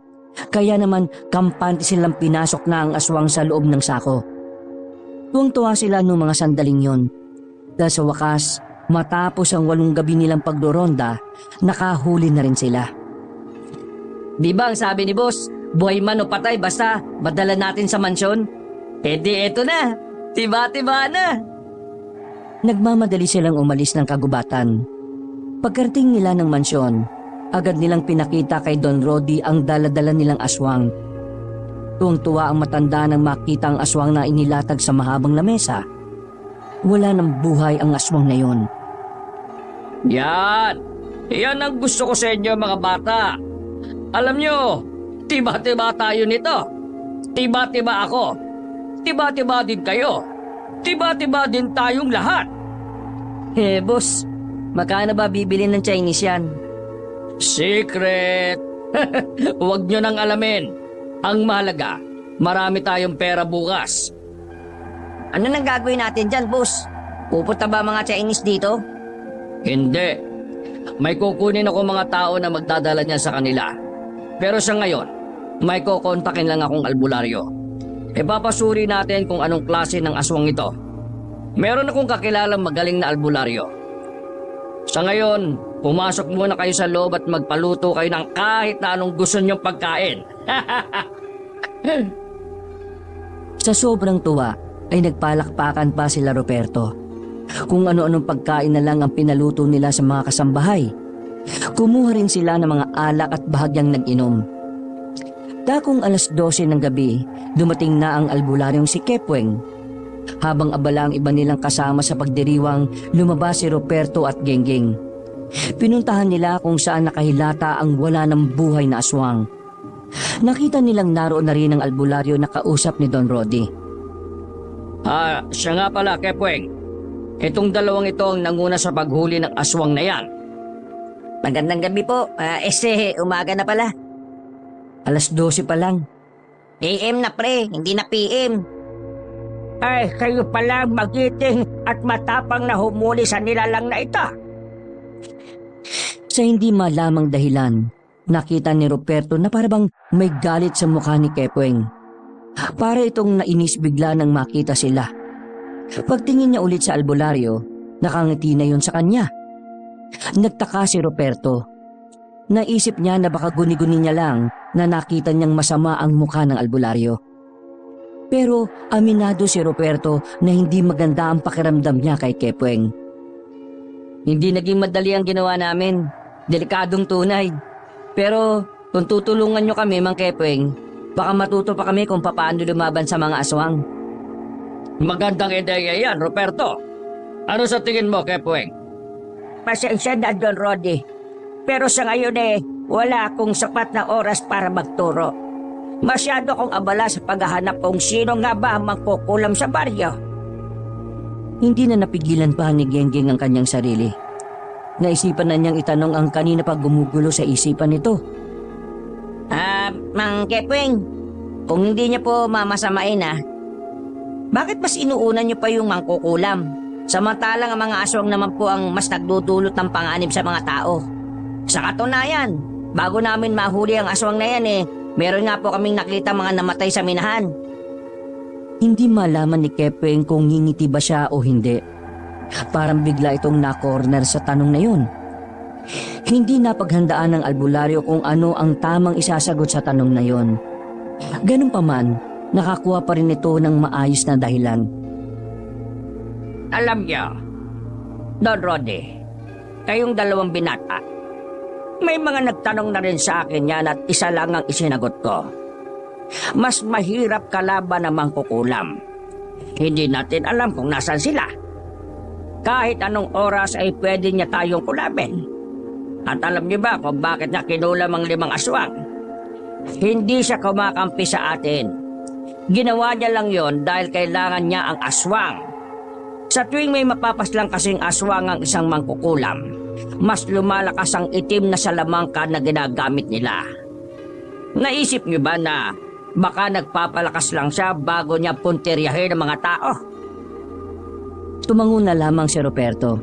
kaya naman kampante silang pinasok na ang aswang sa loob ng sako. Tuwang-tuwa sila noong mga sandaling yon. Dahil sa wakas, matapos ang 8 gabi nilang pagdoronda, nakahuli na rin sila. Di ba ang sabi ni boss, buhay man o patay basta madala natin sa mansyon? Eto na, tiba-tiba na. Nagmamadali silang umalis ng kagubatan. Pagkarating nila ng mansyon, agad nilang pinakita kay Don Rody ang dala-dala nilang aswang. Tuwang-tuwa ang matanda nang makita ang aswang na inilatag sa mahabang lamesa. Wala ng buhay ang aswang na yon. Yan ang gusto ko sa inyo mga bata. Alam nyo, tiba-tiba tayo nito. Tiba-tiba ako. Tiba-tiba din kayo. Tiba-tiba din tayong lahat. Boss, magkano ba bibili ng Chinese yan? Secret. Huwag nyo nang alamin. Ang mahalaga, marami tayong pera bukas. Ano nang gagawin natin dyan, boss? Pupunta ba mga Chinese dito? Hindi. May kukunin ako mga tao na magdadala niya sa kanila. Pero sa ngayon, may kukontakin lang akong albularyo. Ipapasuri natin kung anong klase ng aswang ito. Meron akong kakilalang magaling na albularyo. Sa ngayon, pumasok muna kayo sa loob at magpaluto kayo ng kahit na anong gusto niyong pagkain. Sa sobrang tuwa ay nagpalakpakan pa sila Roberto. Kung ano-anong pagkain na lang ang pinaluto nila sa mga kasambahay. Kumuha rin sila ng mga alak at bahagyang nag-inom. Dakong 12:00 ng gabi, dumating na ang albularyong si Kepweng. Habang abala ang iba nilang kasama sa pagdiriwang, lumabas si Roberto at Genggeng. Pinuntahan nila kung saan nakahilata ang wala ng buhay na aswang. Nakita nilang naroon na rin ang albularyo na kausap ni Don Rody. Siya nga pala, Kepweng. Itong dalawang ito ang nanguna sa paghuli ng aswang na yan. Magandang gabi po. Umaga na pala. 12:00 pa lang. AM na pre, hindi na PM. Ay, kayo pala magiting at matapang na humuli sa nilalang na ito. Sa hindi malamang dahilan, nakita ni Roberto na parabang may galit sa mukha ni Kepweng. Para itong nainis bigla nang makita sila. Pagtingin niya ulit sa albularyo, nakangiti na yun sa kanya. Nagtaka si Roberto. Naisip niya na baka guni-guni niya lang na nakita niyang masama ang mukha ng albularyo. Pero aminado si Roberto na hindi maganda ang pakiramdam niya kay Kepweng. Hindi naging madali ang ginawa namin. Delikadong tunay. Pero kung tutulungan niyo kami, Mang Kepweng, baka matuto pa kami kung paano lumaban sa mga aswang. Magandang ideya yan, Roberto. Ano sa tingin mo, Kepweng? Pasensya na, Don Rody. Pero sa ngayon wala akong sapat na oras para magturo. Masyado akong abala sa paghahanap kung sino nga ba ang mangkukulam sa baryo. Hindi na napigilan pa ni Genggeng ang kanyang sarili. Naisipan na niyang itanong ang kanina pa gumugulo sa isipan nito. Mang Kepweng, kung hindi niya po mamasamain bakit mas inuuna niyo pa yung mangkukulam? Samantalang ang mga aswang naman po ang mas nagdudulot ng panganib sa mga tao. Sa katunayan, bago namin mahuli ang aswang na yan meron nga po kaming nakita mga namatay sa minahan. Hindi malaman ni Kepweng kung ngingiti ba siya o hindi. Parang bigla itong na-corner sa tanong na yun. Hindi napaghandaan ng albularyo kung ano ang tamang isasagot sa tanong na yun. Ganun pa man, nakakuha pa rin ito ng maayos na dahilan. Alam niyo, Don Rodi, kayong dalawang binata, may mga nagtanong na rin sa akin yan at isa lang ang isinagot ko. Mas mahirap kalaban ng mangkukulam. Hindi natin alam kung nasan sila. Kahit anong oras ay pwede niya tayong kulabin. At alam niyo ba kung bakit niya kinulam ang 5 aswang? Hindi siya kumakampi sa atin. Ginawa niya lang yon dahil kailangan niya ang aswang. Sa tuwing may mapapaslang kasing aswang ang isang mangkukulam, mas lumalakas ang itim na salamangka na ginagamit nila. Naisip niyo ba na baka nagpapalakas lang siya bago niya puntiryahin ang mga tao? Tumango na lamang si Ruperto.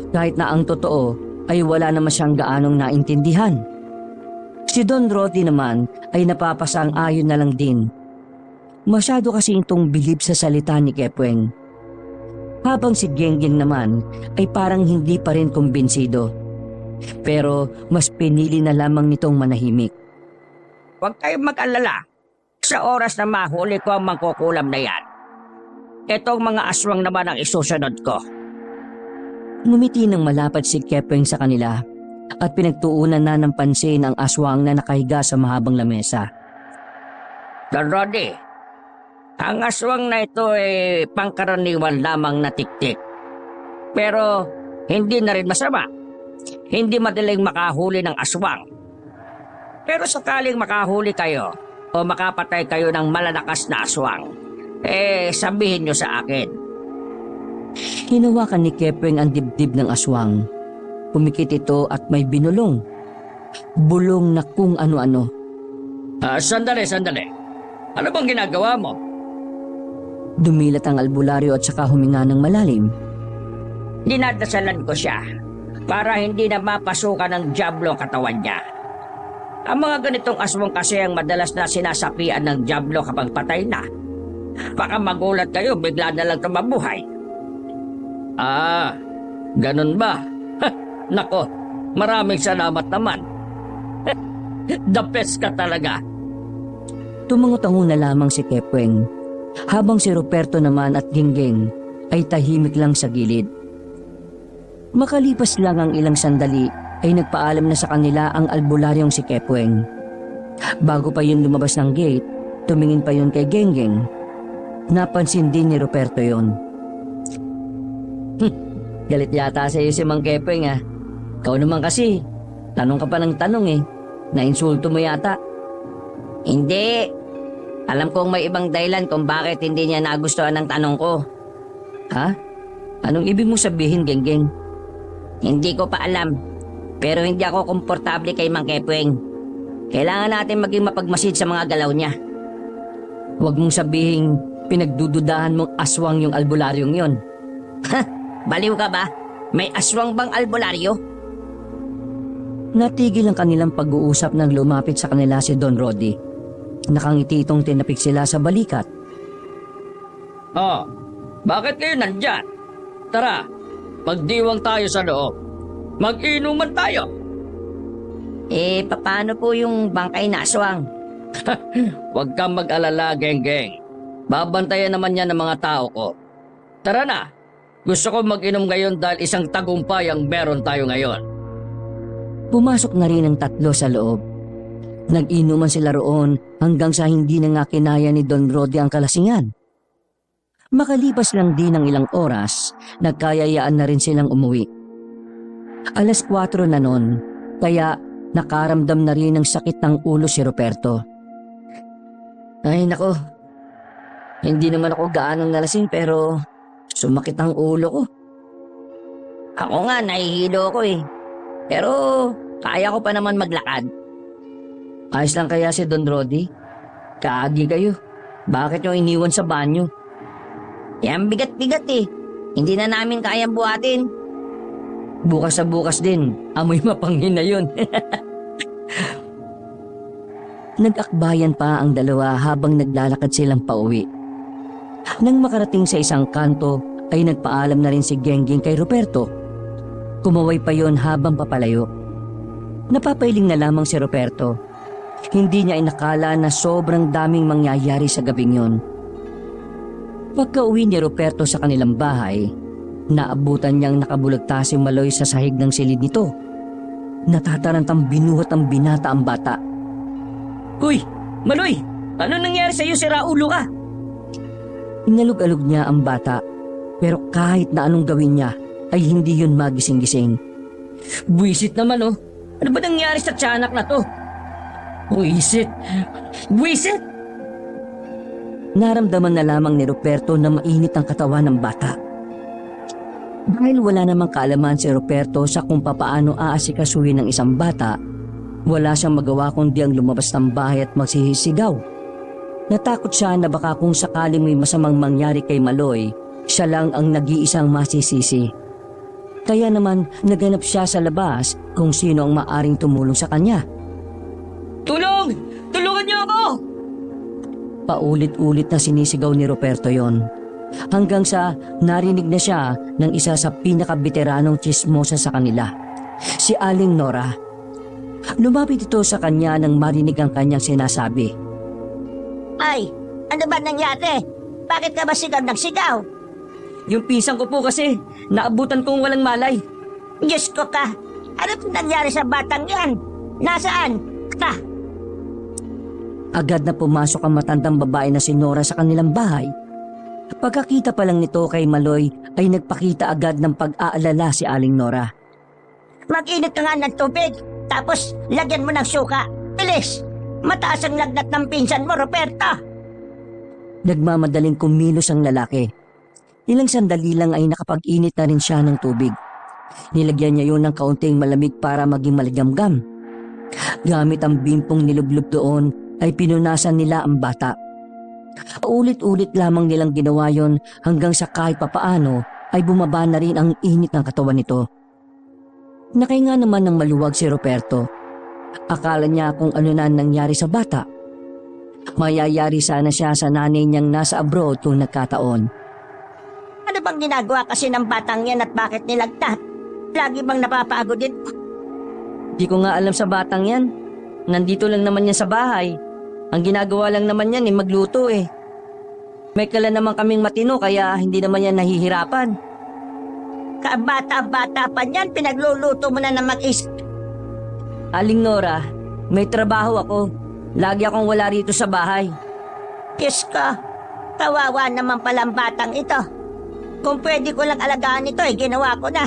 Kahit na ang totoo ay wala naman siyang gaanong naintindihan. Si Don Rodi naman ay napapasang ayon na lang din. Masyado kasi itong bilib sa salita ni Kepweng. Habang si Genggeng naman ay parang hindi pa rin kumbinsido. Pero mas pinili na lamang nitong manahimik. Huwag kayong mag-alala. Sa oras na mahuli ko ang mangkukulam na yan, itong mga aswang naman ang isusunod ko. Ngumiti ng malapad si Kepweng sa kanila at pinagtuunan na ng pansin ang aswang na nakahiga sa mahabang lamesa. Don Rodi, ang aswang na ito ay pangkaraniwan lamang na tiktik. Pero hindi na rin masama. Hindi madaling makahuli ng aswang. Pero sakaling makahuli kayo o makapatay kayo ng malalakas na aswang, sabihin nyo sa akin. Hinawakan ni Kepweng ang dibdib ng aswang. Pumikit ito at may binulong. Bulong na kung ano-ano. Sandali. Ano bang ginagawa mo? Dumilat ang albularyo at saka huminga ng malalim. Dinadasalan ko siya para hindi na mapasukan ng dyablo ang katawan niya. Ang mga ganitong aswang kasi ang madalas na sinasapian ng dyablo kapag patay na. Baka magulat kayo, bigla na lang tumabuhay. Ganun ba? Nako, maraming salamat naman. The best ka talaga. Tumango-tango na lamang si Kepweng, habang si Ruperto naman at Genggeng ay tahimik lang sa gilid. Makalipas lang ang ilang sandali ay nagpaalam na sa kanila ang albularyong si Kepweng. Bago pa yun lumabas ng gate, tumingin pa yun kay Genggeng. Napansin din ni Ruperto yun. Galit yata sa iyo si Mang Kepweng Ikaw naman kasi, tanong ka pa ng tanong Nainsulto mo yata. Hindi. Alam kong may ibang dahilan kung bakit hindi niya nagustuhan ng tanong ko. Ha? Anong ibig mo sabihin, Genggeng? Hindi ko pa alam. Pero hindi ako komportable kay Mang Kepweng. Kailangan natin maging mapagmasid sa mga galaw niya. Huwag mong sabihin pinagdududahan mong aswang yung albularyong yon. Baliw ka ba? May aswang bang albularyo? Natigil ang kanilang pag-uusap nang lumapit sa kanila si Don Rodi. Nakangiti itong tinapik sila sa balikat. Bakit kayo nandyan? Tara, magdiwang tayo sa loob. Mag-inuman tayo. Paano po yung bangkay na aswang? Huwag kang mag-alala, Genggeng. Babantayan naman yan ng mga tao ko. Tara na. Gusto ko mag-inom ngayon dahil isang tagumpay ang meron tayo ngayon. Pumasok na rin ang tatlo sa loob. Nag-inuman sila roon hanggang sa hindi na nga kinaya ni Don Rodi ang kalasingan. Makalipas lang din ng ilang oras, nagkayayaan na rin silang umuwi. 4:00 na noon, kaya nakaramdam na rin ng sakit ng ulo si Ruperto. Ay nako, hindi naman ako gaanong nalasing pero Sumakit ang ulo ko. Ako nga, nahihilo ko eh. Pero kaya ko pa naman maglakad. Ayos lang kaya si Don Rodi? Kaagi kayo. Bakit nyo iniwan sa banyo? Yan bigat-bigat eh. Hindi na namin kayang buhatin. Bukas sa bukas din, amoy mapanghin na yun. Nag-akbayan pa ang dalawa habang naglalakad silang pauwi. Nang makarating sa isang kanto, ay nagpaalam na rin si Gengging kay Ruperto. Kumaway pa yon habang papalayo. Napapailing na lamang si Ruperto. Hindi niya inakala na sobrang daming mangyayari sa gabing yon. Pagka-uwi ni Ruperto sa kanilang bahay, naabutan niyang nakabulagta si Maloy sa sahig ng silid nito. Natatarantang binuhat ang binata ang bata. Hoy, Maloy! Ano nangyari sa'yo, sira ulo ka? Inalog-alog niya ang bata, pero kahit na anong gawin niya, ay hindi yun magising-gising. Buwisit naman oh. Ano ba nangyari sa tiyanak na to? Buwisit! Buwisit! Naramdaman na lamang ni Ruperto na mainit ang katawan ng bata. Dahil wala namang kaalaman si Ruperto sa kung papaano aasikasuhin ng isang bata, wala siyang magawa kundi ang lumabas ng bahay at magsisisigaw. Natakot siya na baka kung sakaling may masamang mangyari kay Maloy, siya lang ang nag-iisang masisisi. Kaya naman naganap siya sa labas kung sino ang maaring tumulong sa kanya. Tulong! Tulungan niyo ako! Paulit-ulit na sinisigaw ni Ruperto yon. Hanggang sa narinig na siya ng isa sa pinakabiteranong tsismosa sa kanila, si Aling Nora. Lumapit ito sa kanya nang marinig ang kanyang sinasabi. Ay, ano ba nangyari? Bakit ka ba sigaw ng sigaw? Yung pisang ko po kasi, naabutan kong walang malay. Diyos ko ka! Ano po nangyari sa batang yan? Nasaan? Ka? Agad na pumasok ang matandang babae na si Nora sa kanilang bahay. Pagkakita pa lang nito kay Maloy ay nagpakita agad ng pag-aalala si Aling Nora. Mag-init ka nga ng tubig, tapos lagyan mo ng suka. Bilis! Mataas ang lagnat ng pinsan mo, Roberta! Nagmamadaling kumilos ang lalaki. Ilang sandali lang ay nakapag-init na rin siya ng tubig. Nilagyan niya yun ng kaunting malamig para maging maligamgam. Gamit ang bimpong nilublob doon ay pinunasan nila ang bata. Ulit-ulit lamang nilang ginawa yon hanggang sa kahit papaano ay bumaba na rin ang init ng katawan nito. Nakahinga naman ng maluwag si Ruperto. Akala niya kung ano na nangyari sa bata. Mayayari sana siya sa nanay niyang nasa abroad kung nagkataon. Ano bang ginagawa kasi ng batang yan at bakit nilagtat? Lagi bang napapagod din? Di ko nga alam sa batang yan. Nandito lang naman yan sa bahay. Ang ginagawa lang naman yan magluto eh. May kala naman kaming matino kaya hindi naman yan nahihirapan. Kabata-bata pa niyan, pinagluluto mo na mag-is. Aling Nora, may trabaho ako. Lagi akong wala rito sa bahay. Diyos ko, kawawa naman palang batang ito. Kung pwede ko lang alagaan ito ginawa ko na.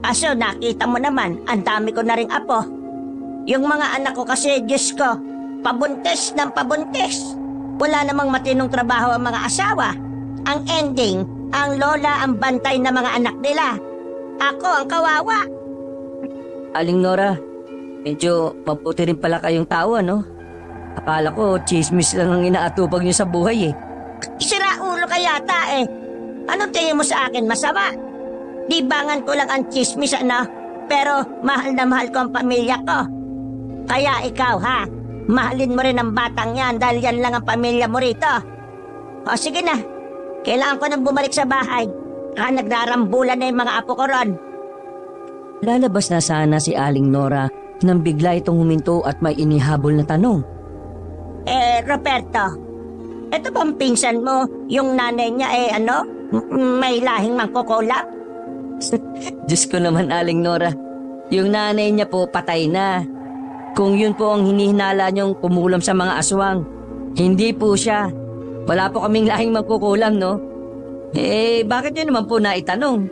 Kaso nakita mo naman, ang dami ko na ring apo. Yung mga anak ko kasi, Diyos ko, pabuntis ng pabuntis. Wala namang matinong trabaho ang mga asawa. Ang ending, ang lola ang bantay ng mga anak nila. Ako ang kawawa. Aling Nora, medyo mabuti rin pala kayong tao, ano? Akala ko chismis lang ang inaatupag niyo sa buhay eh. Sira ulo ka yata eh. Anong tingin mo sa akin masama? Dibangan ko lang ang chismis pero mahal na mahal ko ang pamilya ko. Kaya ikaw mahalin mo rin ang batang yan dahil yan lang ang pamilya mo rito. O sige na, kailangan ko nang bumalik sa bahay. Nagrarambulan na yung mga apo ko ron. Lalabas na sana si Aling Nora nang bigla itong huminto at may inihabol na tanong. Roberto, ito bang pinsan mo, yung nanay niya may lahing mangkukulam? Diyos ko naman, Aling Nora. Yung nanay niya po patay na. Kung yun po ang hinihinala niyong kumulam sa mga aswang, hindi po siya. Wala po kaming lahing magkukulam, no? Bakit niyo naman po naitanong?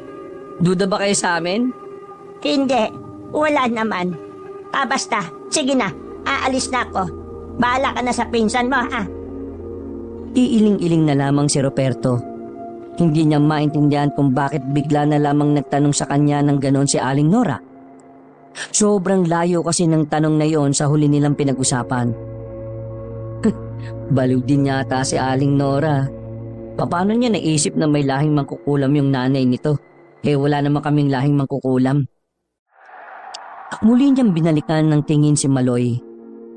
Duda ba kayo sa amin? Hindi, wala naman. Basta, sige na, aalis na ako. Bahala ka na sa pinsan mo, Iiling-iling na lamang si Roberto. Hindi niya maintindihan kung bakit bigla na lamang nagtanong sa kanya ng ganon si Aling Nora. Sobrang layo kasi ng tanong na yon sa huli nilang pinag-usapan. Baliw din yata si Aling Nora. Paano niya naisip na may lahing mangkukulam yung nanay nito? Wala naman kaming lahing mangkukulam. Muli niyang binalikan ng tingin si Maloy.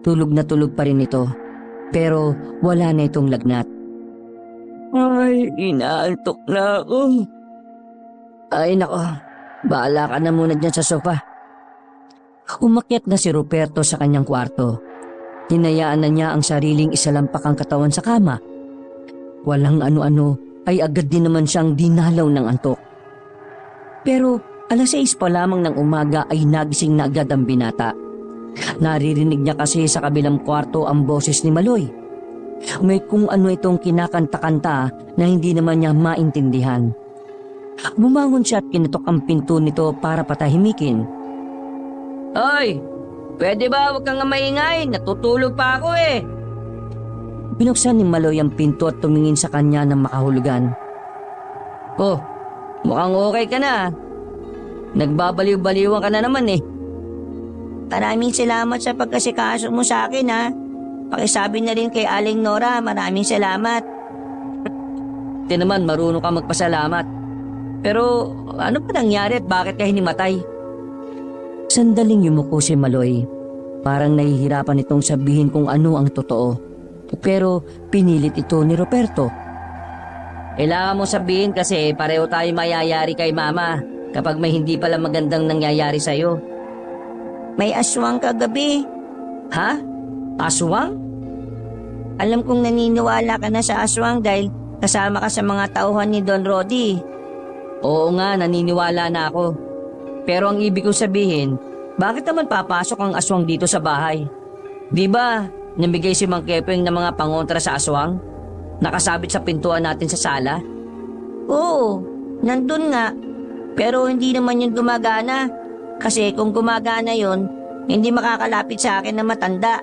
Tulog na tulog pa rin ito. Pero wala na itong lagnat. Ay, inaantok na ako. Ay nako, bahala ka na muna dyan sa sofa. Umakyat na si Ruperto sa kanyang kwarto. Hinayaan na niya ang sariling isalampak ang katawan sa kama. Walang ano-ano ay agad din naman siyang dinalaw ng antok. Pero alas 6 pa lamang ng umaga ay nagising na agad ang binata. Naririnig niya kasi sa kabilang kwarto ang boses ni Maloy. May kung ano itong kinakanta-kanta na hindi naman niya maintindihan. Bumangon siya at kinatok ang pinto nito para patahimikin. Hoy! Pwede ba huwag kang maingay? Natutulog pa ako eh. Binuksan ni Maloy ang pinto at tumingin sa kanya ng makahulugan. Oh, mukhang okay ka na. Nagbabaliw-baliwan ka na naman eh. Maraming salamat sa pagkasikaso mo sa akin ha. Pakisabi na rin kay Aling Nora, maraming salamat. Di naman marunong ka magpasalamat. Pero ano pa nangyari at bakit ka hinimatay? Sandaling yumuko si Maloy. Parang nahihirapan itong sabihin kung ano ang totoo. Pero pinilit ito ni Ruperto. Kailangan mo sabihin kasi pareho tayo mayayari kay Mama kapag may hindi pala magandang nangyayari sa'yo. May aswang kagabi. Ha? Aswang? Alam kong naniniwala ka na sa aswang dahil kasama ka sa mga tauhan ni Don Rodi. Oo nga, naniniwala na ako. Pero ang ibig kong sabihin, bakit naman papasok ang aswang dito sa bahay? Di ba, namigay si Mang Kepeng ng mga pangontra sa aswang? Nakasabit sa pintuan natin sa sala? Oo, nandun nga. Pero hindi naman yun gumagana. Kasi kung gumagana yun, hindi makakalapit sa akin na matanda.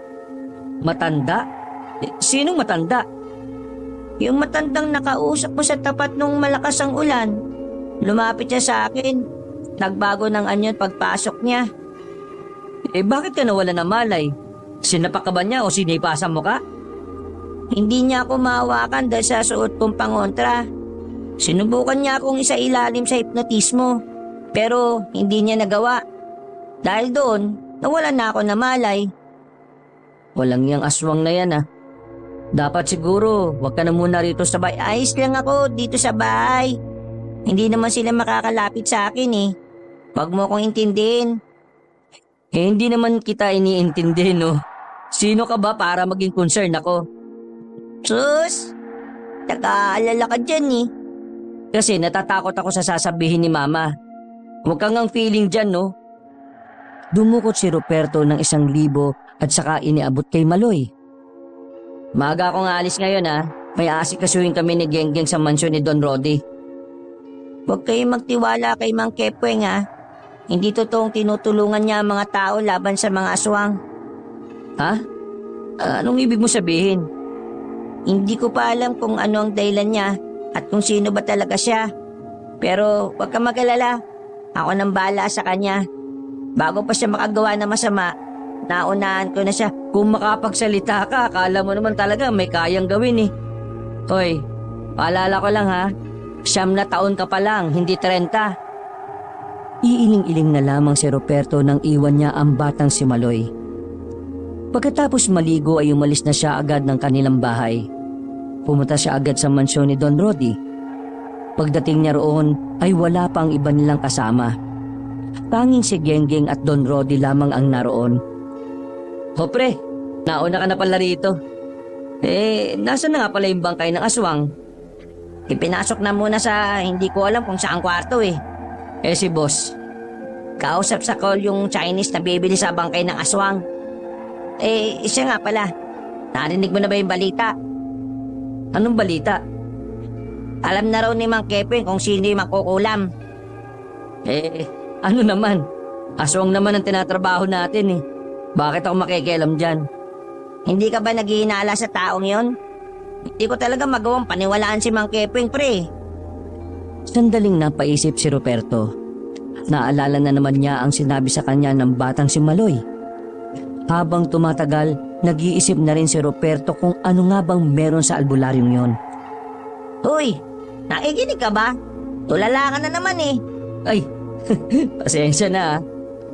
Matanda? Sinong matanda? Yung matandang nakausap mo sa tapat nung malakas ang ulan. Lumapit siya sa akin. Nagbago ng anyo pagpasok niya. Bakit ka nawala ng malay? Sinapak ka ba niya o sinipasan mo ka? Hindi niya ako mahawakan dahil sa suot kong pangontra. Sinubukan niya akong isailalim sa hipnotismo. Pero hindi niya nagawa. Dahil doon, nawalan na ako ng malay. Walang yang aswang na yan ah. Dapat siguro, wag ka na muna rito sa bahay. Ayos lang ako dito sa bahay. Hindi naman sila makakalapit sa akin eh. Wag mo akong intindihin. Hindi naman kita iniintindi no. Sino ka ba para maging concern ako? Sus! Nag-aalala ka dyan eh. Kasi natatakot ako sa sasabihin ni Mama. Huwag kang ang feeling dyan no. Dumukot si Ruperto ng 1,000 at saka iniabot kay Maloy. Maaga akong alis ngayon ha. May asikasuhin kami ni Genggeng sa mansyon ni Don Rodi. Huwag kayong magtiwala kay Mang Kepweng ha. Hindi totoong tinutulungan niya ang mga tao laban sa mga aswang. Ha? Anong ibig mo sabihin? Hindi ko pa alam kung ano ang dahilan niya at kung sino ba talaga siya. Pero huwag kang mag-alala. Ako nang bahala sa kanya. Bago pa siya makagawa ng masama, naunahan ko na siya. Kung makapagsalita ka, akala mo naman talaga may kayang gawin eh. Hoy, paalala ko lang ha. 9 na taon ka pa lang, hindi 30. Iiling-iling na lamang si Ruperto nang iwan niya ang batang si Maloy. Pagkatapos maligo ay umalis na siya agad ng kanilang bahay. Pumunta siya agad sa mansyon ni Don Rodi. Pagdating niya roon ay wala pa ang iba nilang kasama. Tanging si Genggeng at Don Rodi lamang ang naroon. Hopre, nauna ka na pala rito. Nasaan na nga pala yung bangkay ng aswang? Ipinasok na muna sa hindi ko alam kung saang kwarto eh. Si boss? Kausap sa call yung Chinese na bibili sa bangkay ng aswang. Siya nga pala. Narinig mo na ba yung balita? Anong balita? Alam na raw ni Mang Kepeng kung sino yung makukulam. Ano naman? Aswang naman ang tinatrabaho natin eh. Bakit ako makikialam dyan? Hindi ka ba naghihinala sa taong yon? Hindi ko talaga magawang paniwalaan si Mang Kepeng pre. Sandaling napaisip si Ruperto. Naalala na naman niya ang sinabi sa kanya ng batang si Maloy. Habang tumatagal, nag-iisip na rin si Ruperto kung ano nga bang meron sa albularyong yon. Hoy, nakikinig ka ba? Tulala ka na naman eh. Ay, pasensya na ah.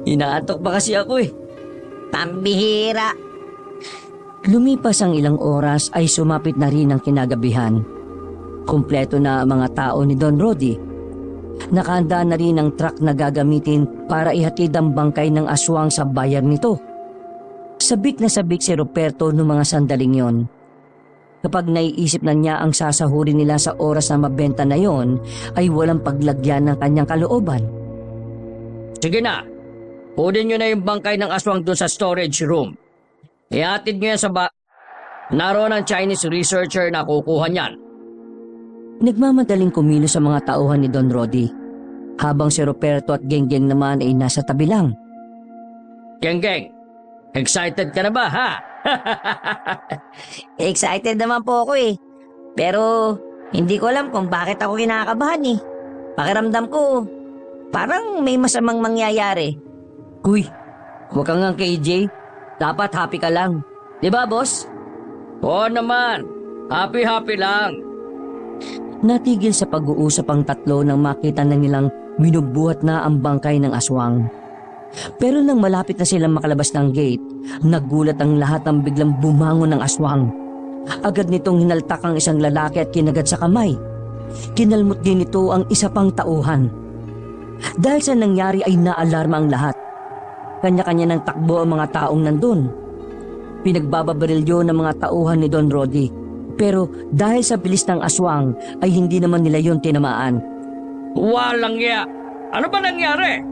Inaantok pa kasi ako eh. Pambihira. Lumipas ang ilang oras ay sumapit na rin ang kinagabihan. Kumpleto na ang mga tao ni Don Rody. Nakahanda na rin ang truck na gagamitin para ihatid ang bangkay ng aswang sa bayan nito. Sabik na sabik si Ruperto noong mga sandaling yon. Kapag naiisip na niya ang sasahurin nila sa oras na mabenta na yon, ay walang paglagyan ng kanyang kalooban. Sige na, kunin nyo na yung bangkay ng aswang doon sa storage room. Ihatid nyo yan sa naroon ang Chinese researcher na kukuha niyan. Nagmamadaling kumilos sa mga tauhan ni Don Rody, habang si Ruperto at Genggeng naman ay nasa tabi lang. Genggeng, excited ka na ba ha? Excited naman po ako eh. Pero hindi ko alam kung bakit ako kinakabahan eh. Pakiramdam ko, parang may masamang mangyayari. Uy, huwag kang ang KJ. Dapat happy ka lang. Di ba, boss? Oo naman, happy lang. Natigil sa pag-uusap ang tatlo nang makita na nilang minubuhat na ang bangkay ng aswang. Pero nang malapit na silang makalabas ng gate, nagulat ang lahat nang biglang bumangon ng aswang. Agad nitong hinaltak ang isang lalaki at kinagat sa kamay. Kinalmot din ito ang isa pang tauhan. Dahil sa nangyari ay naalarma ang lahat. Kanya-kanya ng takbo ang mga taong nandun. Pinagbababarilyo ng mga tauhan ni Don Rody. Pero dahil sa bilis ng aswang ay hindi naman nila yon tinamaan. Walang ya. Ano ba nangyari?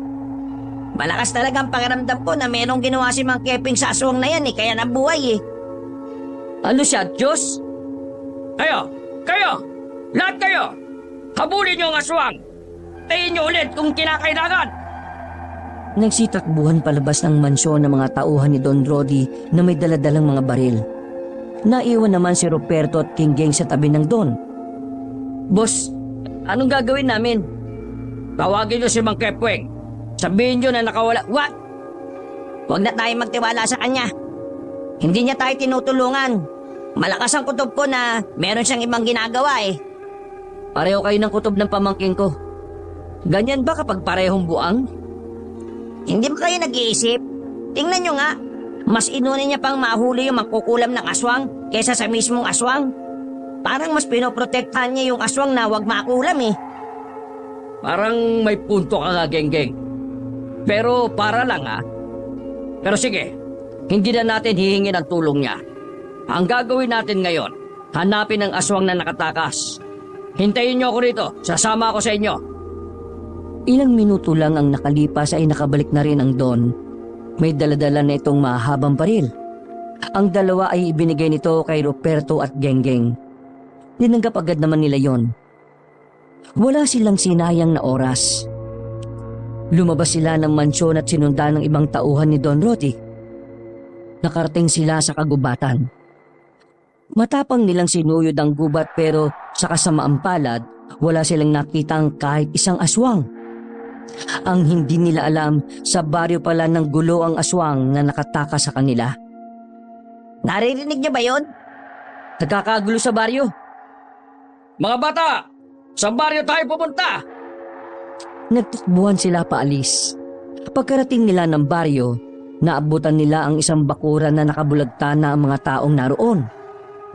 Malakas talagang pakiramdam ko na merong ginawa si Mang Keping sa aswang na yan eh, kaya nabuhay eh. Ano siya, Diyos? Kayo, lahat kayo, habulin niyo ang aswang. Tayin niyo ulit kung kinakailangan. Nagsitakbuhan palabas ng mansyon ng mga tauhan ni Don Rody na may daladalang mga baril. Naiwan naman si Ruperto at Genggeng sa tabi ng Don. Boss, anong gagawin namin? Tawagin niyo si Mang Kepweng. Sabihin niyo na nakawala. What? Huwag na tayo magtiwala sa kanya. Hindi niya tayo tinutulungan. Malakas ang kutob ko na meron siyang ibang ginagawa eh. Pareho kayo ng kutob ng pamangkin ko. Ganyan ba kapag parehong buang? Hindi ba kayo nag-iisip? Tingnan niyo nga. Mas inunin niya pang mahuli yung mangkukulam ng aswang kaysa sa mismong aswang. Parang mas pinoprotektahan niya yung aswang na wag makulam eh. Parang may punto ka nga, Genggeng. Pero para lang ha. Pero sige, hindi na natin hihingin ang tulong niya. Ang gagawin natin ngayon, hanapin ang aswang na nakatakas. Hintayin niyo ako rito, sasama ako sa inyo. Ilang minuto lang ang nakalipas ay nakabalik na rin ang Don. May daladala na itong mahabang baril. Ang dalawa ay ibinigay nito kay Ruperto at Genggeng. Tinanggap agad naman nila yon. Wala silang sinayang na oras. Lumabas sila ng mansyon at sinundan ng ibang tauhan ni Don Rody. Nakarating sila sa kagubatan. Matapang nilang sinuyod ang gubat pero sa kasamaang palad, wala silang nakitang kahit isang aswang. Ang hindi nila alam, sa baryo pala ng gulo ang aswang na nakataka sa kanila. Naririnig niyo ba yon? Nagkakagulo sa baryo. Mga bata, sa baryo tayo pupunta! Nagtukbuhan sila paalis. Pagkarating nila ng baryo, naabutan nila ang isang bakuran na nakabulagta na ang mga taong naroon.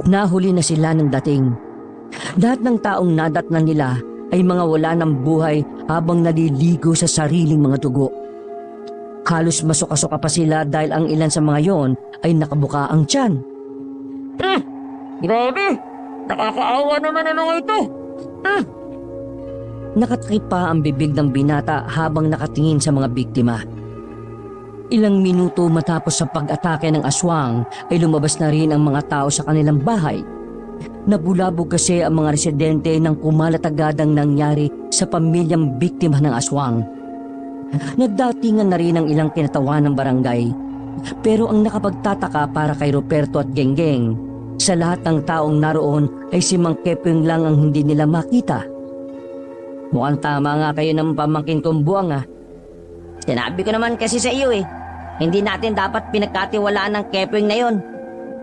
Nahuli na sila ng dating. Lahat ng taong nadatnan nila ay mga wala ng buhay habang naliligo sa sariling mga dugo. Halos masuka-suka pa sila dahil ang ilan sa mga yon ay nakabuka ang tiyan. Grabe! Nakakaawa naman ano ito! Nakatakip pa ang bibig ng binata habang nakatingin sa mga biktima. Ilang minuto matapos sa pag-atake ng aswang ay lumabas na rin ang mga tao sa kanilang bahay. Nabulabog kasi ang mga residente nang kumalat agad ang nangyari sa pamilyang biktima ng aswang. Nagdatingan na rin ang ilang kinatawan ng barangay. Pero ang nakapagtataka para kay Ruperto at Genggeng, sa lahat ng taong naroon ay si Mang Kepweng lang ang hindi nila makita. Mukhang tama nga kayo ng pamangkin kong buwang ah. Sinabi ko naman kasi sa iyo eh, hindi natin dapat pinagkatiwalaan ng Kepwing na yon.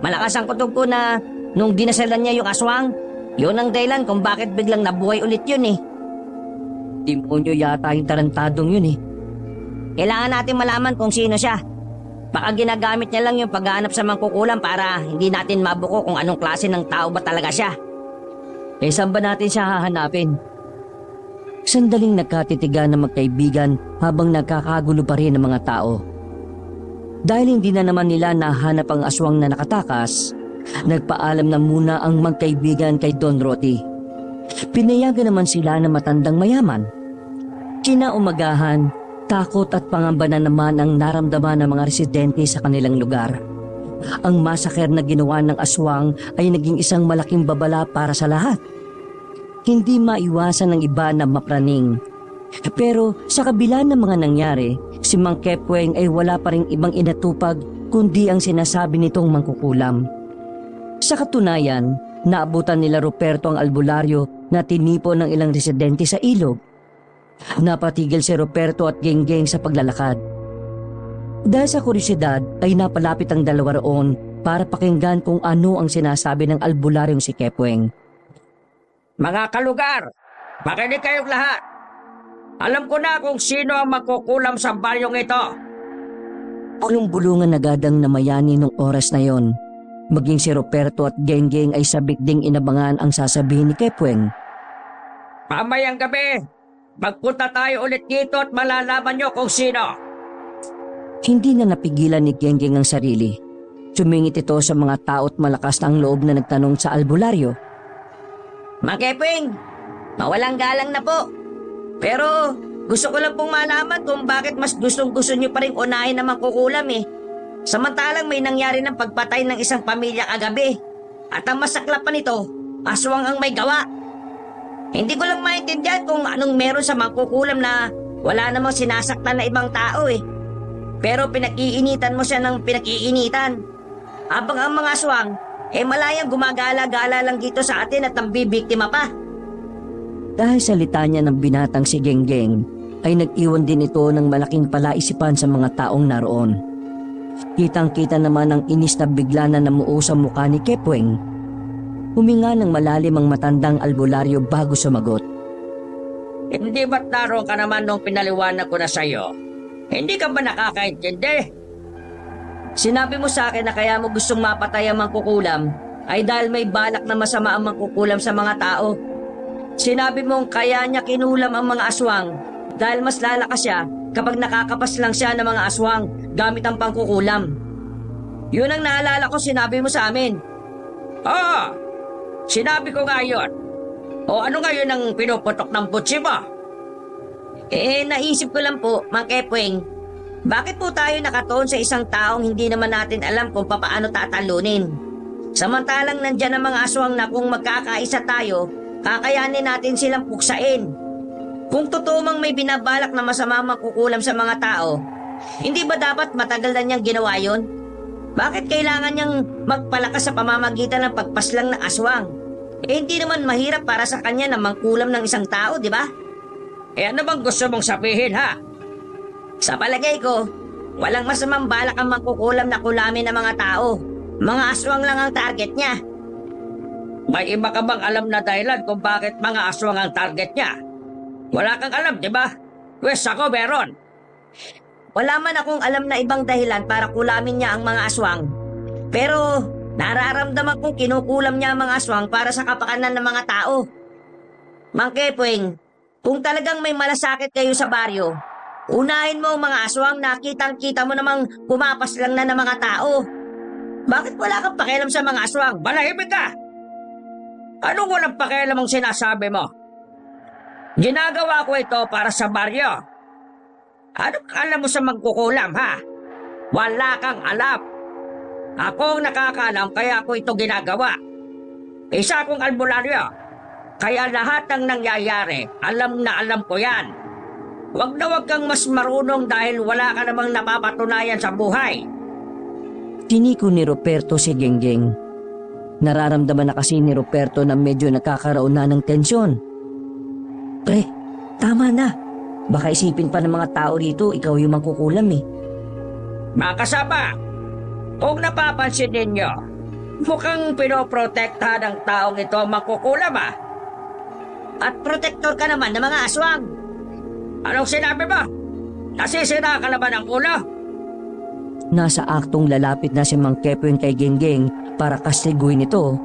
Malakas ang kutob ko na nung dinasalan niya yung aswang, yun ang dahilan kung bakit biglang nabuhay ulit yun eh. Demonyo yata yung tarantadong yun eh. Kailangan natin malaman kung sino siya. Baka ginagamit niya lang yung paghahanap sa mangkukulam para hindi natin mabuko kung anong klase ng tao ba talaga siya. Eh saan ba natin siya hahanapin? Sandaling nagkatitigan ng magkaibigan habang nagkakagulo pa rin ang mga tao. Dahil hindi na naman nila nahanap ang aswang na nakatakas, nagpaalam na muna ang magkaibigan kay Don Roti. Pinayagan naman sila ng matandang mayaman. Kinaumagahan, takot at pangamba na naman ang naramdaman ng mga residente sa kanilang lugar. Ang masaker na ginawa ng aswang ay naging isang malaking babala para sa lahat. Hindi maiwasan ng iba na mapraning. Pero sa kabila ng mga nangyari, si Mang Kepweng ay wala pa ring ibang inatupag kundi ang sinasabi nitong mangkukulam. Sa katunayan, naabutan nila Ruperto ang albularyo na tinipo ng ilang residente sa ilog. Napatigil si Ruperto at Genggeng sa paglalakad. Dahil sa kuryosidad ay napalapit ang dalawa roon para pakinggan kung ano ang sinasabi ng albularyong si Kepweng. Mga kalugar, makinig kayong lahat. Alam ko na kung sino ang magkukulam sa baryong ito. Bulong-bulungan nagadang namayani nung oras na yon. Maging si Ruperto at Genggeng ay sabik ding inabangan ang sasabihin ni Kepweng. Mamayang gabi, magpunta tayo ulit dito at malalaman nyo kung sino. Hindi na napigilan ni Genggeng ang sarili. Sumingit ito sa mga tao't malakas na ang loob na nagtanong sa albularyo. Mang Kepweng, mawalang galang na po. Pero gusto ko lang pong malaman kung bakit mas gustong-gusto niyo pa rin unahin na mangkukulam eh. Samantalang may nangyari ng pagpatay ng isang pamilya kagabi. At ang masaklap pa nito, aswang ang may gawa. Hindi ko lang maintindihan kung anong meron sa mangkukulam na wala namang sinasaktan na ibang tao eh. Pero pinag-iinitan mo siya ng pinag-iinitan. Habang ang mga aswang, malayang gumagala-gala lang dito sa atin at nambibiktima pa. Dahil sa litanya ng binatang si Genggeng, ay nag-iwan din ito ng malaking palaisipan sa mga taong naroon. Kitang-kita naman ang inis na bigla na namuo sa mukha ni Kepweng. Huminga ng malalim ang matandang albularyo bago sumagot. Hindi ba't naroon ka naman nung pinaliwanag ko na sa'yo? Hindi ka ba nakakaintindi? Sinabi mo sa akin na kaya mo gustong mapatay ang mangkukulam ay dahil may balak na masama ang mangkukulam sa mga tao. Sinabi mong kaya niya kinulam ang mga aswang dahil mas lalakas siya kapag nakakapas lang siya ng mga aswang gamit ang pangkukulam. Yun ang naalala ko sinabi mo sa amin. Oo, sinabi ko nga yun. O ano ngayon ang pinuputok ng butsi mo? Naisip ko lang po, Mang Kepweng, bakit po tayo nakatuon sa isang taong hindi naman natin alam kung papaano tatalunin? Samantalang nandyan ang mga aswang na kung magkakaisa tayo, kakayanin natin silang puksain. Kung totoo mang may binabalak na masama magkukulam sa mga tao, hindi ba dapat matagal na niyang ginawa yun? Bakit kailangan niyang magpalakas sa pamamagitan ng pagpaslang ng aswang? Hindi naman mahirap para sa kanya na mangkulam ng isang tao, di ba? Ano bang gusto mong sabihin ha? Sa palagay ko, walang masamang balak ang mangkukulam na kulamin ng mga tao. Mga aswang lang ang target niya. May iba ka bang alam na dahilan kung bakit mga aswang ang target niya? Wala kang alam, di ba? Pwes ako meron. Wala man akong alam na ibang dahilan para kulamin niya ang mga aswang. Pero nararamdaman kong kinukulam niya ang mga aswang para sa kapakanan ng mga tao. Mang Kepweng, kung talagang may malasakit kayo sa baryo, unahin mo ang mga aswang na kitang-kita mo namang kumapas lang na ng mga tao. Bakit wala kang pakialam sa mga aswang? Malahimik ka! Anong walang pakialam ang sinasabi mo? Ginagawa ko ito para sa baryo. Anong alam mo sa magkukulam, ha? Wala kang alam. Ako ang nakakaalam kaya ako ito ginagawa. Isa akong albularyo. Kaya lahat ng nangyayari, alam na alam ko yan. Huwag na huwag kang mas marunong dahil wala ka namang napapatunayan sa buhay. Tiniko ni Ruperto si Genggeng. Nararamdaman na kasi ni Ruperto na medyo nakakaroon na ng tensyon. Pre, Tama na. Baka isipin pa ng mga tao rito, ikaw yung mangkukulam eh. Mga kasama, kung napapansin ninyo, mukhang pinoprotektahan ng taong ito ang makukulam ah. At protector ka naman ng mga aswang. Anong sinabi mo? Nasisira ka naman ang ulo? Nasa aktong lalapit na si Mang Kepweng kay Genggeng para kastiguin ito,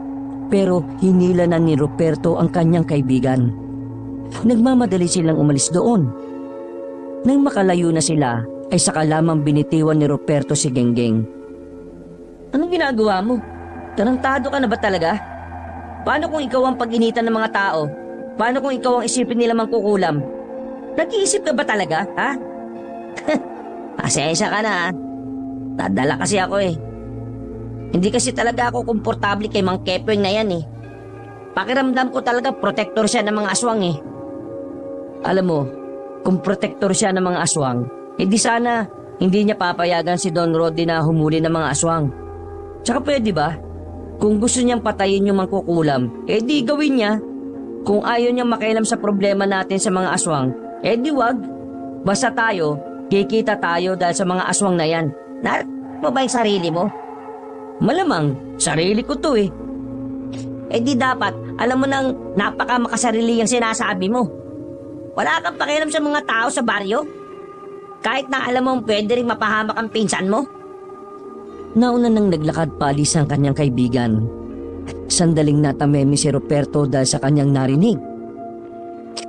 pero hinila na ni Ruperto ang kanyang kaibigan. Nagmamadali silang umalis doon. Nang makalayo na sila, ay saka lamang binitiwan ni Ruperto si Genggeng. Anong ginagawa mo? Tarantado ka na ba talaga? Paano kung ikaw ang pag-initan ng mga tao? Paano kung ikaw ang isipin nila mangkukulam? Nag-iisip ka ba talaga, ha? Pasensya ka na, ha? Nadala kasi ako eh. Hindi kasi talaga ako komportable kay Mang Kepweng na yan eh. Pakiramdam ko talaga protector siya ng mga aswang eh. Alam mo, kung protector siya ng mga aswang, di sana hindi niya papayagan si Don Roddy na humuli ng mga aswang. Tsaka pwede ba? Kung gusto niyang patayin yung mangkukulam, di gawin niya. Kung ayaw niyang makialam sa problema natin sa mga aswang, di wag. Basta tayo, kikita tayo dahil sa mga aswang na yan. Narap mo ba yung sarili mo? Malamang, sarili ko to eh. Di dapat, alam mo nang napaka makasarili yung sinasabi mo. Wala kang pakialam sa mga tao sa baryo? Kahit na alam mong pwede rin mapahamak ang pinsan mo? Nauna nang naglakad paalis ang kanyang kaibigan. Sandaling natamemi si Ruperto dahil sa kanyang narinig.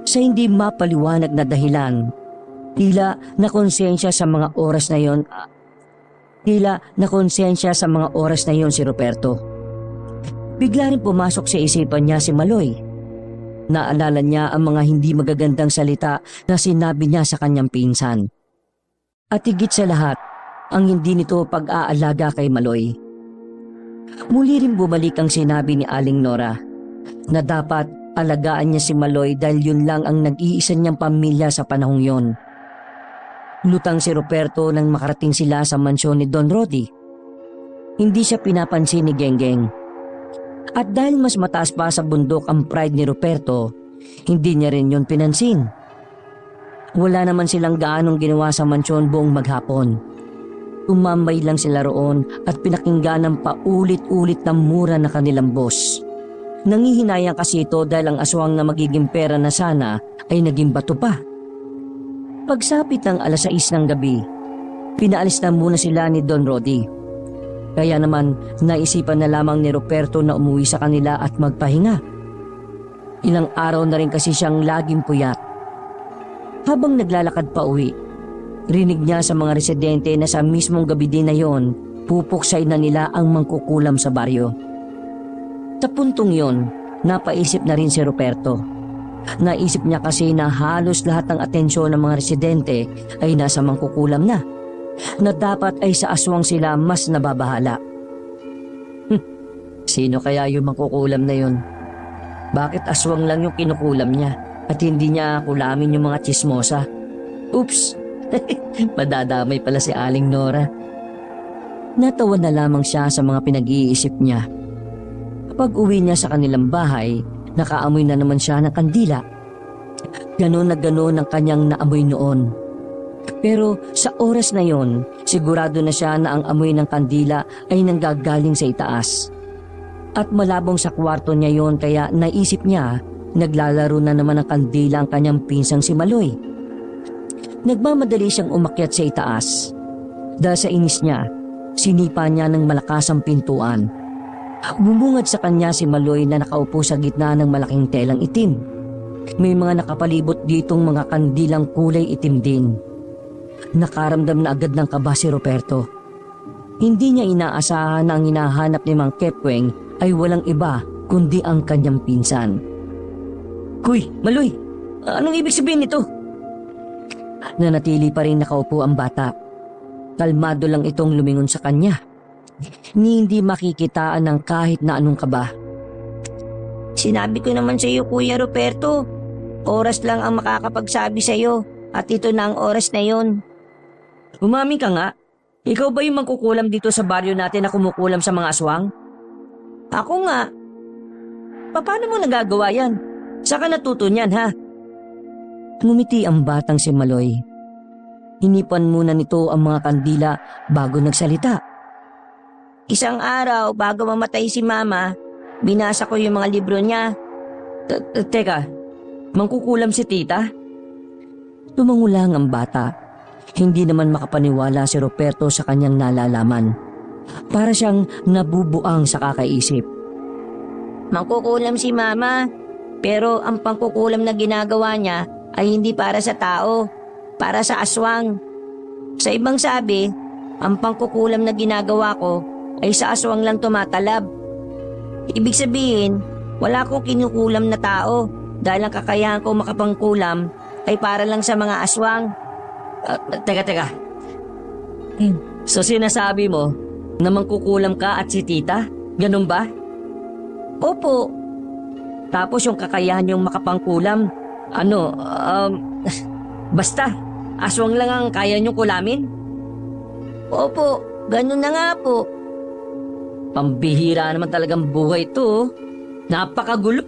Sa hindi mapaliwanag na dahilan, tila nakonsensya sa mga oras na yon. Si Ruperto. Bigla rin pumasok sa isipan niya si Maloy. Naalala niya ang mga hindi magagandang salita na sinabi niya sa kanyang pinsan. At higit sa lahat, ang hindi nito pag-aalaga kay Maloy. Muli rin bumalik ang sinabi ni Aling Nora na dapat alagaan niya si Maloy dahil yun lang ang nag-iisa niyang pamilya sa panahong yon. Lutang si Ruperto nang makarating sila sa mansyon ni Don Roddy. Hindi siya pinapansin ni Genggeng. At dahil mas mataas pa sa bundok ang pride ni Ruperto, hindi niya rin yun pinansin. Wala naman silang gaanong ginawa sa mansyon buong maghapon. Umambay lang sila roon at pinakinggan ng paulit-ulit na mura na kanilang boss. Nangihinayang kasi ito dahil ang aswang na magiging pera na sana ay naging bato pa. Pagsapit ng 6:00 ng gabi, pinaalis na muna sila ni Don Roddy. Kaya naman naisipan na lamang ni Ruperto na umuwi sa kanila at magpahinga. Ilang araw na rin kasi siyang laging puyat. Habang naglalakad pa uwi, rinig niya sa mga residente na sa mismong gabi din na yon, pupuksay na nila ang mangkukulam sa baryo. Sa puntong yon, napaisip na rin si Ruperto. Naisip niya kasi na halos lahat ng atensyon ng mga residente ay nasa mangkukulam na dapat ay sa aswang sila mas nababahala. Sino kaya yung mangkukulam na yun? Bakit aswang lang yung kinukulam niya at hindi niya kulamin yung mga tsismosa? Oops! Madadamay pala si Aling Nora. Natawa na lamang siya sa mga pinag-iisip niya. Kapag uwi niya sa kanilang bahay, nakaamoy na naman siya ng kandila. Ganon na ganon ang kanyang naamoy noon. Pero sa oras na yon, sigurado na siya na ang amoy ng kandila ay nanggagaling sa itaas. At malabong sa kwarto niya yon kaya naisip niya, naglalaro na naman ng kandila ang kanyang pinsang si Maloy. Nagmamadali siyang umakyat sa itaas. Dahil sa inis niya, sinipa niya ng malakas ang pintuan. Bumungad sa kanya si Maloy na nakaupo sa gitna ng malaking telang itim. May mga nakapalibot ditong mga kandilang kulay itim din. Nakaramdam na agad ng kaba si Ruperto. Hindi niya inaasahan na ang hinahanap ni Mang Kepweng ay walang iba kundi ang kanyang pinsan. Kuy, Maloy! Anong ibig sabihin nito? Nanatili pa rin nakaupo ang bata. Kalmado lang itong lumingon sa kanya. Ni hindi makikitaan ng kahit na anong kaba. Sinabi ko naman sa iyo, Kuya Ruperto. Oras lang ang makakapagsabi sa iyo at ito na ang oras na yon. Umamin ka nga. Ikaw ba yung magkukulam dito sa baryo natin na kumukulam sa mga aswang? Ako nga. Paano mo nagagawa yan? Saan ka natuto niyan, ha? Ngumiti ang batang si Maloy. Hinipan muna nito ang mga kandila bago nagsalita. Isang araw bago mamatay si Mama, binasa ko yung mga libro niya. Teka, mangkukulam si tita? Tumangulang ang bata. Hindi naman makapaniwala si Ruperto sa kanyang nalalaman. Para siyang nabubuang sa kakaisip. Mangkukulam si Mama, pero ang pangkukulam na ginagawa niya ay hindi para sa tao, para sa aswang. Sa ibang sabi, ang pangkukulam na ginagawa ko ay sa aswang lang tumatalab. Ibig sabihin, wala akong kinukulam na tao dahil ang kakayahan ko makapangkulam ay para lang sa mga aswang. Teka. So sinasabi mo na mangkukulam ka at si tita? Ganun ba? Opo, Tapos yung kakayahan yung makapangkulam, basta, aswang lang ang kaya niyong kulamin? opo, ganun na nga po. Pambihira naman talagang buhay ito. Oh. Napakagulo.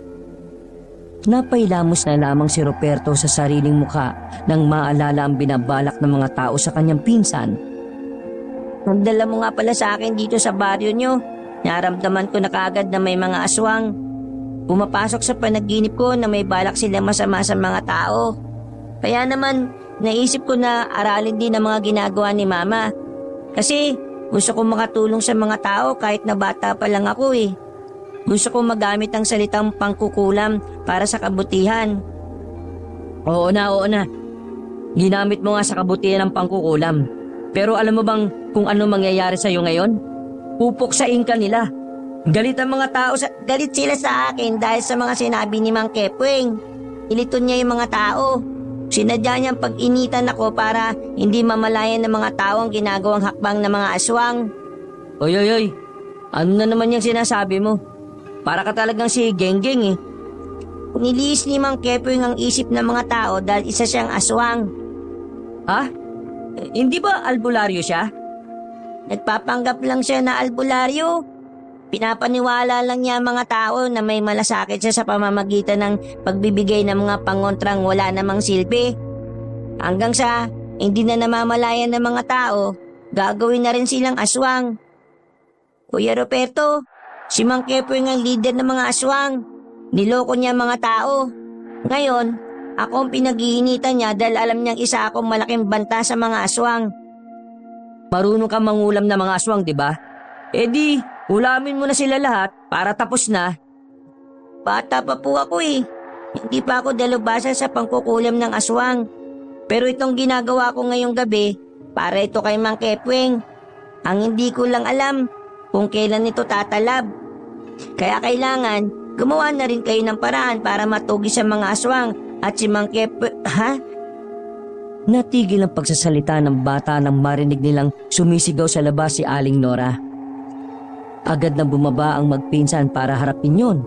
Napailamos na lamang si Ruperto sa sariling muka nang maalala ang binabalak ng mga tao sa kanyang pinsan. Nagdala mo nga pala sa akin dito sa baryo nyo. Naramdaman ko na kaagad na may mga aswang. Pumapasok sa panaginip ko na may balak sila masama sa mga tao. Kaya naman, naisip ko na aralin din ang mga ginagawa ni Mama. Kasi gusto ko makatulong sa mga tao kahit na bata pa lang ako eh. Gusto ko magamit ang salitang pangkukulam para sa kabutihan. Oo na. Ginamit mo nga sa kabutihan ng pangkukulam. Pero alam mo bang kung ano mangyayari sa'yo ngayon? Pupuksain ka nila. Galit ang mga tao sa... Galit sila sa akin dahil sa mga sinabi ni Mang Kepweng. Iliton niya yung mga tao. Sinadya niyang pag-initan ako para hindi mamalayan ng mga tao ang ginagawang hakbang ng mga aswang. Oy. Ano na naman yung sinasabi mo? Para ka talagang si Genggeng eh. Niliis ni Mang Kepweng ang isip ng mga tao dahil isa siyang aswang. Ha? Hindi ba albularyo siya? Nagpapanggap lang siya na albularyo. Pinapaniwala lang niya ang mga tao na may malasakit siya sa pamamagitan ng pagbibigay ng mga pangontrang wala namang silbi. Hanggang sa hindi na namamalayan ng mga tao, gagawin na rin silang aswang. Kuya Ruperto, si Mang Kepweng ang leader ng mga aswang. Niloko niya ang mga tao. Ngayon, ako ang pinag-iinitan niya dahil alam niyang isa akong malaking banta sa mga aswang. Marunong kang mangulam ng mga aswang, di ba? Eh di, ulamin mo na sila lahat para tapos na. Bata pa po ako eh. Hindi pa ako dalubhasa sa pangkukulam ng aswang. Pero itong ginagawa ko ngayong gabi, para ito kay Mang Kepweng. Ang hindi ko lang alam kung kailan ito tatalab. Kaya kailangan gumawa na rin kayo ng paraan para matugi sa mga aswang at si Mang Kepweng... Ha? Natigil ang pagsasalita ng bata nang marinig nilang sumisigaw sa labas si Aling Nora. Agad na bumaba ang magpinsan para harapin yon.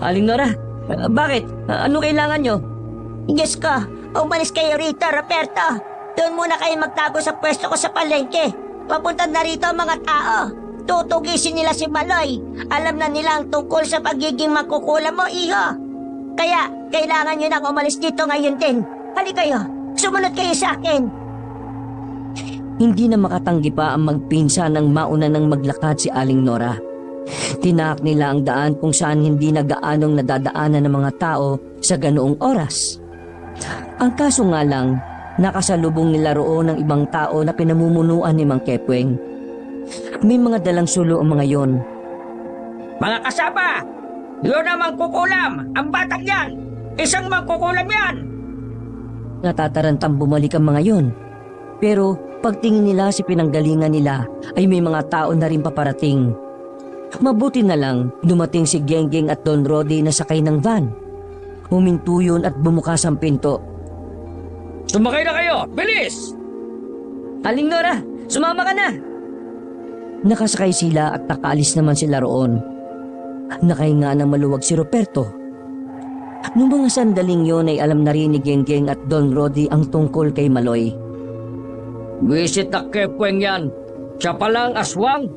Aling Nora, bakit? Ano kailangan nyo? Diyos ko, umalis kayo rito, Roberto. Doon muna kayo magtago sa pwesto ko sa palengke. Papunta na rito ang mga tao. Tutugisin nila si Maloy. Alam na nila ang tungkol sa pagiging magkukulam mo, iho. Kaya, kailangan nyo nang umalis dito ngayon din. Halika kayo, sumunod kayo sa akin. Hindi na makatanggi pa ang magpinsan nang mauna nang maglakad si Aling Nora. Tinaak nila ang daan kung saan hindi na gaanong nadadaanan ng mga tao sa ganoong oras. Ang kaso nga lang, nakasalubong nila roon ng ibang tao na pinamumunuan ni Mang Kepweng. May mga dalang sulo ang mga yon. Mga kasama, yun ang mangkukulam, ang batang yan. Isang mangkukulam yan. Natatarantang bumalik ang mga yon. Pero pagtingin nila si pinanggalingan nila ay may mga tao na rin paparating. Mabuti na lang dumating si Genggeng at Don Rodi na sakay ng van. Huminto yun at bumukas ang pinto. Sumakay na kayo, bilis! Aling Nora, sumama ka na! Nakasakay sila at nakaalis naman sila roon. Nakahinga ng maluwag si Ruperto. Noong mga sandaling yon ay alam na rin ni Genggeng at Don Rodi ang tungkol kay Maloy. Wisit na Kepweng yan. Siya palang aswang.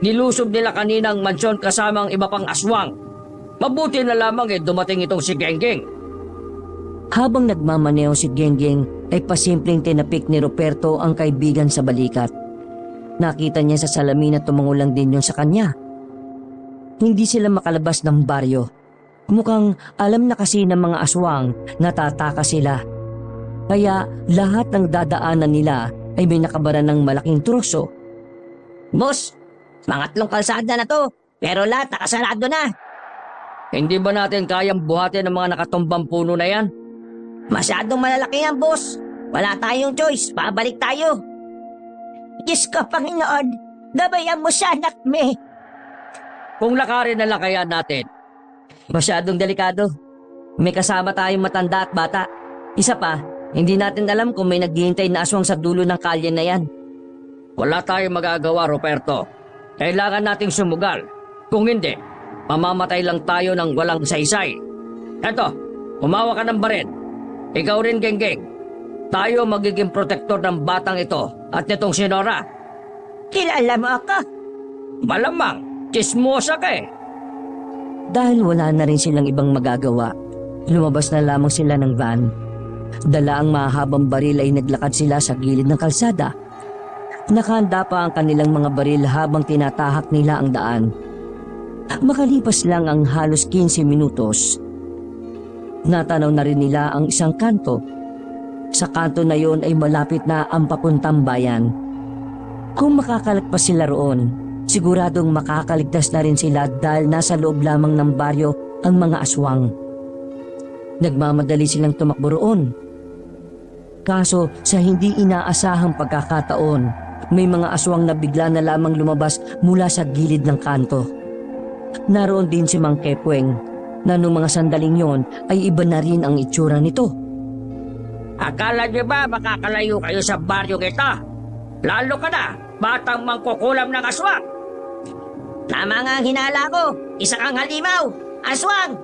Nilusob nila kaninang mansyon kasama ang iba pang aswang. Mabuti na lamang dumating itong si Genggeng. Habang nagmamaneho si Genggeng ay pasimpleng tinapik ni Ruperto ang kaibigan sa balikat. Nakita niya sa salamin na tumangulang din yun sa kanya. Hindi sila makalabas ng baryo. Mukhang alam na kasi ng mga aswang na tatakas sila. Kaya lahat ng dadaanan nila ay may nakabara ng malaking troso. Boss, pangatlong kalsada na to, pero lahat nakasarado na. Hindi ba natin kayang buhatin ang mga nakatumbang puno na yan? Masyadong malalaki yan, boss. Wala tayong choice, pabalik tayo. Diyos ko, Panginoon, gabayan mo siya, anak me. Kung lakarin na lang kaya natin. Masyadong delikado. May kasama tayong matanda at bata. Isa pa, hindi natin alam kung may naghihintay na aswang sa dulo ng kalye na yan. Wala tayong magagawa, Ruperto. Kailangan nating sumugal. Kung hindi, mamamatay lang tayo ng walang saysay. Eto, umawa ka ng baril. Ikaw rin, Genggeng. Tayo magiging protektor ng batang ito at nitong si Nora. Kilala mo ako. Malamang, chismosa ka eh. Dahil wala na rin silang ibang magagawa, lumabas na lamang sila ng van. Dala ang mahabang baril ay naglakad sila sa gilid ng kalsada. Nakahanda pa ang kanilang mga baril habang tinatahak nila ang daan. Makalipas lang ang halos 15 minutos, natanaw na rin nila ang isang kanto. Sa kanto na yon ay malapit na ang papuntang bayan. Kung makakalagpas sila roon, siguradong makakaligtas na rin sila dahil nasa loob lamang ng baryo ang mga aswang. Nagmamadali silang tumakbo roon. Kaso sa hindi inaasahang pagkakataon, may mga aswang na bigla na lamang lumabas mula sa gilid ng kanto. Naroon din si Mang Kepweng na noong mga sandaling yon ay iba na rin ang itsura nito. Akala niyo ba makakalayo kayo sa baryong ito? Lalo ka na, batang mangkukulam ng aswang. Tama nga ang hinala ko. Isa kang halimaw. Aswang!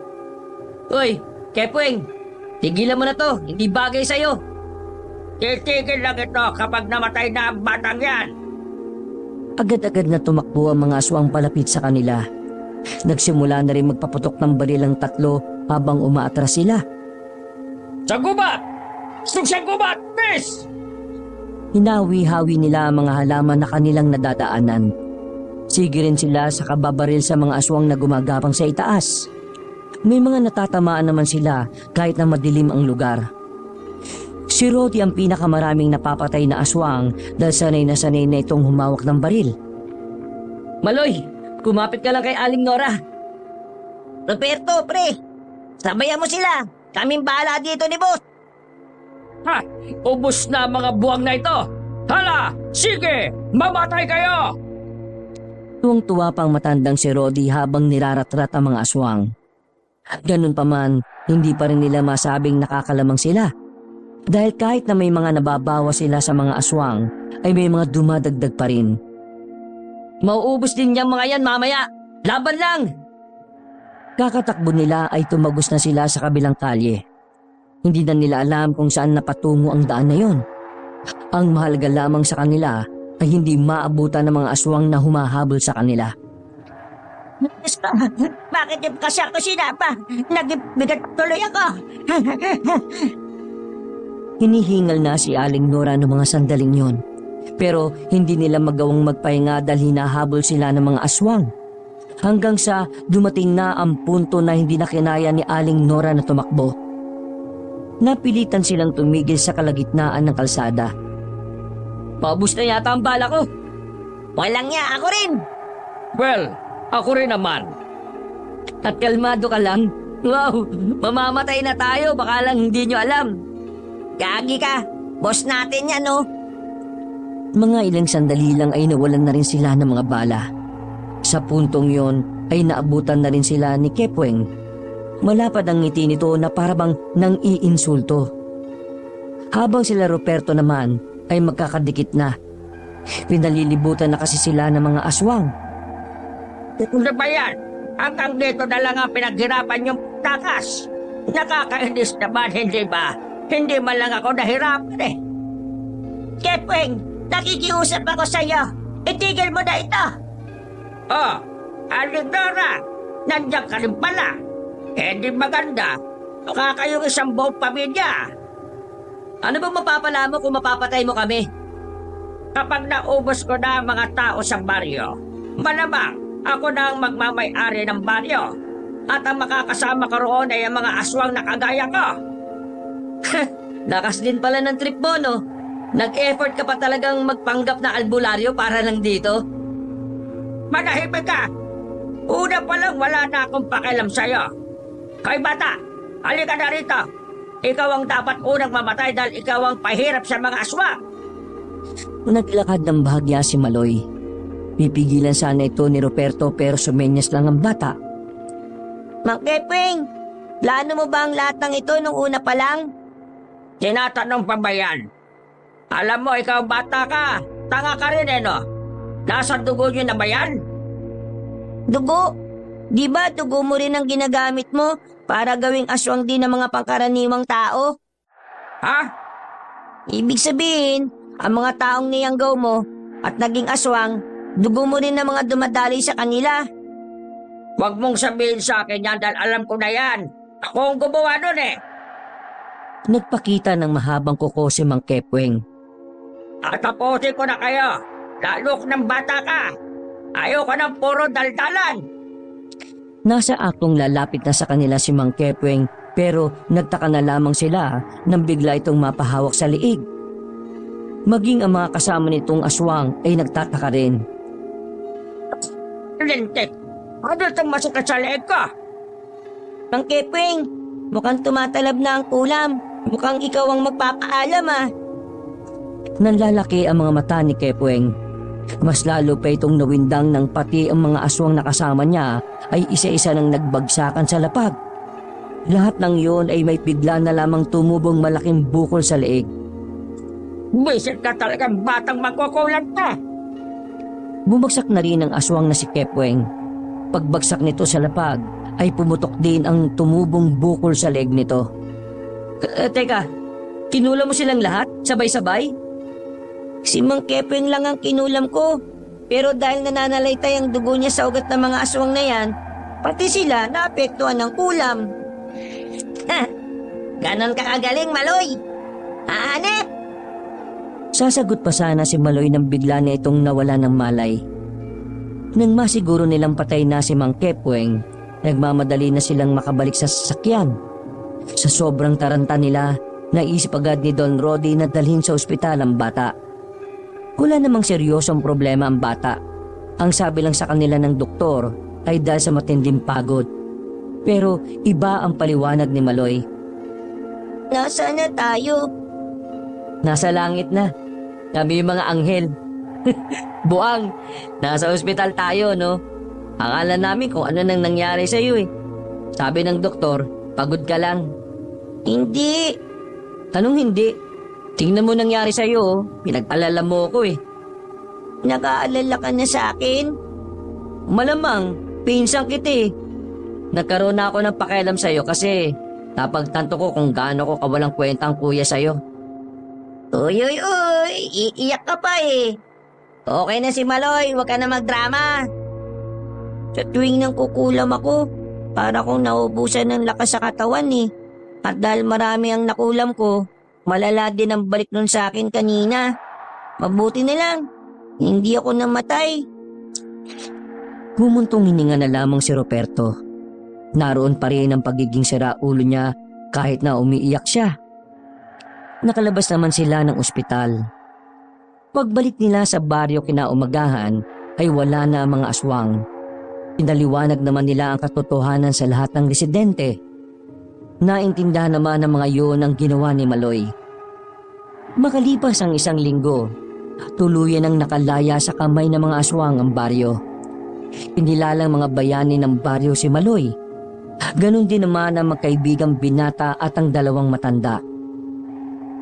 Uy, Kepweng, tigilan mo na to, hindi bagay sa'yo. Titigil lang ito kapag namatay na ang batang yan. Agad-agad na tumakbo ang mga aswang palapit sa kanila. Nagsimula na rin magpaputok ng baril ang tatlo habang umaatras sila. Sa gubat! Sa gubat! Miss! Hinawi-hawi nila ang mga halaman na kanilang nadadaanan. Sige rin sila sa kababaril sa mga aswang na gumagapang sa itaas. May mga natatamaan naman sila kahit na madilim ang lugar. Si Rodi ang pinakamaraming napapatay na aswang dahil sanay na itong humawak ng baril. Maloy, kumapit ka lang kay Aling Nora. Roberto, pre. Sabayan mo sila. Kaming bahala dito ni boss. Ha! Ubus na ang mga buwang na ito! Hala! Sige! Mamatay kayo! Tuwang-tuwa pang matandang si Rodi habang niraratrat ang mga aswang. Ganun pa man, hindi pa rin nila masabing nakakalamang sila. Dahil kahit na may mga nababawa sila sa mga aswang, ay may mga dumadagdag pa rin. Mauubos din niyang mga yan mamaya! Laban lang! Kakatakbo nila ay tumagos na sila sa kabilang kalye. Hindi na nila alam kung saan napatungo ang daan na yon. Ang mahalaga lamang sa kanila ay hindi maabutan ng mga aswang na humahabol sa kanila. Bakit yung kasi ako sinapa? Nagbigat tuloy ako. Hinihingal na si Aling Nora ng mga sandaling yon. Pero hindi nila magawang magpahinga dahil hinahabol sila ng mga aswang. Hanggang sa dumating na ang punto na hindi na kinaya ni Aling Nora na tumakbo. Napilitan silang tumigil sa kalagitnaan ng kalsada. Paubos na yata ang bala ko. Walang niya, ako rin. Well, ako rin naman. At kalmado ka lang. Wow, mamamatay na tayo, baka lang hindi nyo alam. Gagi ka. Boss natin yan, no? Mga ilang sandali lang ay nawalan na rin sila ng mga bala. Sa puntong yon ay naabutan na rin sila ni Kepweng. Malapad ang ngiti nito na parabang nang iinsulto. Habang sila Ruperto naman ay magkakadikit na. Pinalilibutan na kasi sila ng mga aswang. Ano ba yan? Hanggang dito na lang ang pinaghirapan yung takas. Nakakainis naman, hindi ba? Hindi man lang ako nahirapan eh. Kepweng, nakikiusap ako sa'yo. Itigil mo na ito. Oh, Aling Nora, nandiyan ka rin pala. Eh di maganda. Mukha kayong isang buong pamilya. Ano bang mapapala mo kung mapapatay mo kami? Kapag naubos ko na ang mga tao sa baryo, malamang ako na ang magmamay-ari ng baryo. At ang makakasama ko roon ay ang mga aswang na kagaya ko. Lakas din pala ng trip mo, no? Nag-effort ka pa talagang magpanggap na albularyo para lang dito? Manahimik ka! Una pa lang wala na akong pakialam sa'yo. Kay bata, halika na rito. Ikaw ang dapat unang mamatay dahil ikaw ang pahirap sa mga aswang. Naglakad ng bahagya si Maloy. Pipigilan sana ito ni Ruperto pero sumenyas lang ang bata. Mang Kepeng, plano mo ba ang lahat ng ito nung una pa lang? Tinatanong pa ba yan? Alam mo, ikaw bata ka. Tanga ka rin no? Nasa dugo nyo na ba yan? Dugo? Di ba dugo mo rin ang ginagamit mo para gawing aswang din ng mga pangkaraniwang tao? Ha? Ibig sabihin, ang mga taong niyanggaw mo at naging aswang, dugo mo rin ng mga dumadali sa kanila. Huwag mong sabihin sa akin yan dahil alam ko na yan. Ako ang gumawa nun Nagpakita ng mahabang kuko si Mang Kepweng. Tatapusin ko na kayo. Lalo ng bata ka. Ayaw ko ng puro daldalan. Nasa aktong lalapit na sa kanila si Mang Kepweng pero nagtaka na lamang sila nang bigla itong mapahawak sa liig. Maging ang mga kasama nitong aswang ay nagtataka rin. Lintik, ano itong masakit sa leeg ko? Mang Kepweng, mukhang tumatalab na ang kulam. Mukhang ikaw ang magpapaalam Nanlalaki ang mga mata ni Kepweng. Mas lalo pa itong nawindang ng pati ang mga aswang na kasama niya ay isa-isa nang nagbagsakan sa lapag. Lahat ng iyon ay may bigla na lamang tumubong malaking bukol sa leeg. Bisit ka talagang batang magkukulan ka. Bumagsak na rin ang aswang na si Kepweng. Pagbagsak nito sa lapag ay pumutok din ang tumubong bukol sa leeg nito. Teka, kinula mo silang lahat? Sabay-sabay? Si Mang Kepeng lang ang kinulam ko. Pero dahil nananalaytay ang dugo niya sa ugat ng mga aswang na yan, pati sila naapektuhan ng kulam. Ganon ka kagaling, Maloy. Hanep! Sasagot pa sana si Maloy nang bigla na itong nawala ng malay. Nang masiguro nilang patay na si Mang Kepweng, nagmamadali na silang makabalik sa sasakyan. Sa sobrang taranta nila, naisip agad ni Don Rody na dalhin sa ospital ang bata. Wala namang seryosong problema ang bata. Ang sabi lang sa kanila ng doktor ay dahil sa matinding pagod. Pero iba ang paliwanag ni Maloy. Nasaan na tayo? Nasa langit na. Kami yung mga anghel. Buang, nasa ospital tayo, no? Akala namin kung ano nang nangyari sa iyo Sabi ng doktor, pagod ka lang. Hindi. Anong hindi? Tingnan mo nangyari sa iyo, pinag-alala mo ko Nag-aalala ka na sa akin? Malamang, pinsang kita Nagkaroon na ako ng pakialam sa iyo kasi napagtanto ko kung gaano ko kawalang kwenta ang kuya sa iyo. Uy, iiyak ka pa Okay na si Maloy, huwag ka na magdrama. Sa tuwing nang kukulam ako, para kong naubusan ng lakas sa katawan At dahil marami ang nakulam ko, malala din ang balik nun sa akin kanina. Mabuti na lang, hindi ako namatay. Humuntong hininga na lamang si Ruperto. Naroon pa rin ang pagiging siraulo niya kahit na umiiyak siya. Nakalabas naman sila ng ospital. Pagbalik nila sa baryo kinaumagahan ay wala na ang mga aswang. Pinaliwanag naman nila ang katotohanan sa lahat ng residente. Naintindahan naman ng mga yun ang ginawa ni Maloy. Makalipas ang 1 linggo, tuluyan ang nakalaya sa kamay ng mga aswang ang baryo. Inilalang mga bayani ng baryo si Maloy. Ganon din naman ang magkaibigang binata at ang 2 matanda.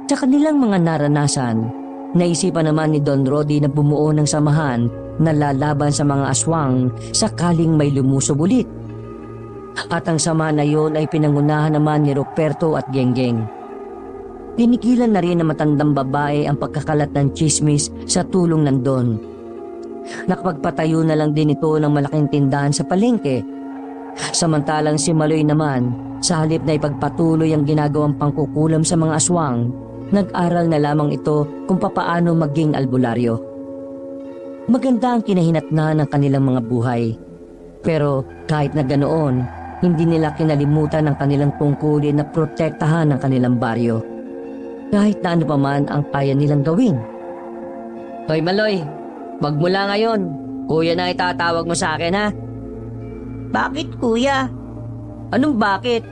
Sa kanilang mga naranasan, naisipan naman ni Don Rody na bumuo ng samahan na lalaban sa mga aswang sakaling may lumusob ulit. At ang sama na yon ay pinangunahan naman ni Ruperto at Genggeng. Tinigilan na rin ng matandang babae ang pagkakalat ng chismis sa tulong ng Don. Nakapagpatayo na lang din ito ng malaking tindahan sa palengke Samantalang si Maloy naman, sa halip na ipagpatuloy ang ginagawang pangkukulam sa mga aswang, nag-aral na lamang ito kung papaano maging albularyo. Maganda ang kinahinatnan ng kanilang mga buhay. Pero kahit na ganoon, hindi nila kinalimutan ang kanilang tungkulin na protektahan ang kanilang baryo. Kahit na ano pa man ang kaya nilang gawin. Hoy Maloy, magmula ngayon, kuya na itatawag mo sa akin ha? Bakit kuya? Anong bakit?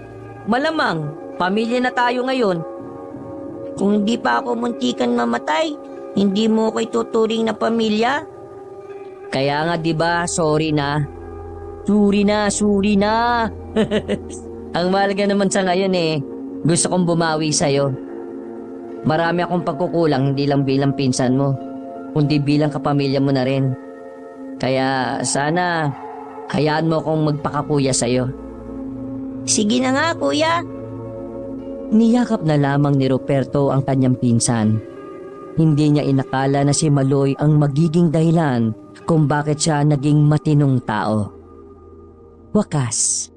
Malamang, pamilya na tayo ngayon. Kung hindi pa ako muntikan mamatay, hindi mo ko ituturing na pamilya? Kaya nga 'di ba, sorry na. Suri na. Ang mahalaga naman sa ngayon gusto kong bumawi sa'yo. Marami akong pagkukulang hindi lang bilang pinsan mo, kundi bilang kapamilya mo na rin. Kaya sana hayaan mo akong magpakakuya sa'yo. Sige na nga kuya. Niyakap na lamang ni Ruperto ang kanyang pinsan. Hindi niya inakala na si Maloy ang magiging dahilan kung bakit siya naging matinong tao. Wakas,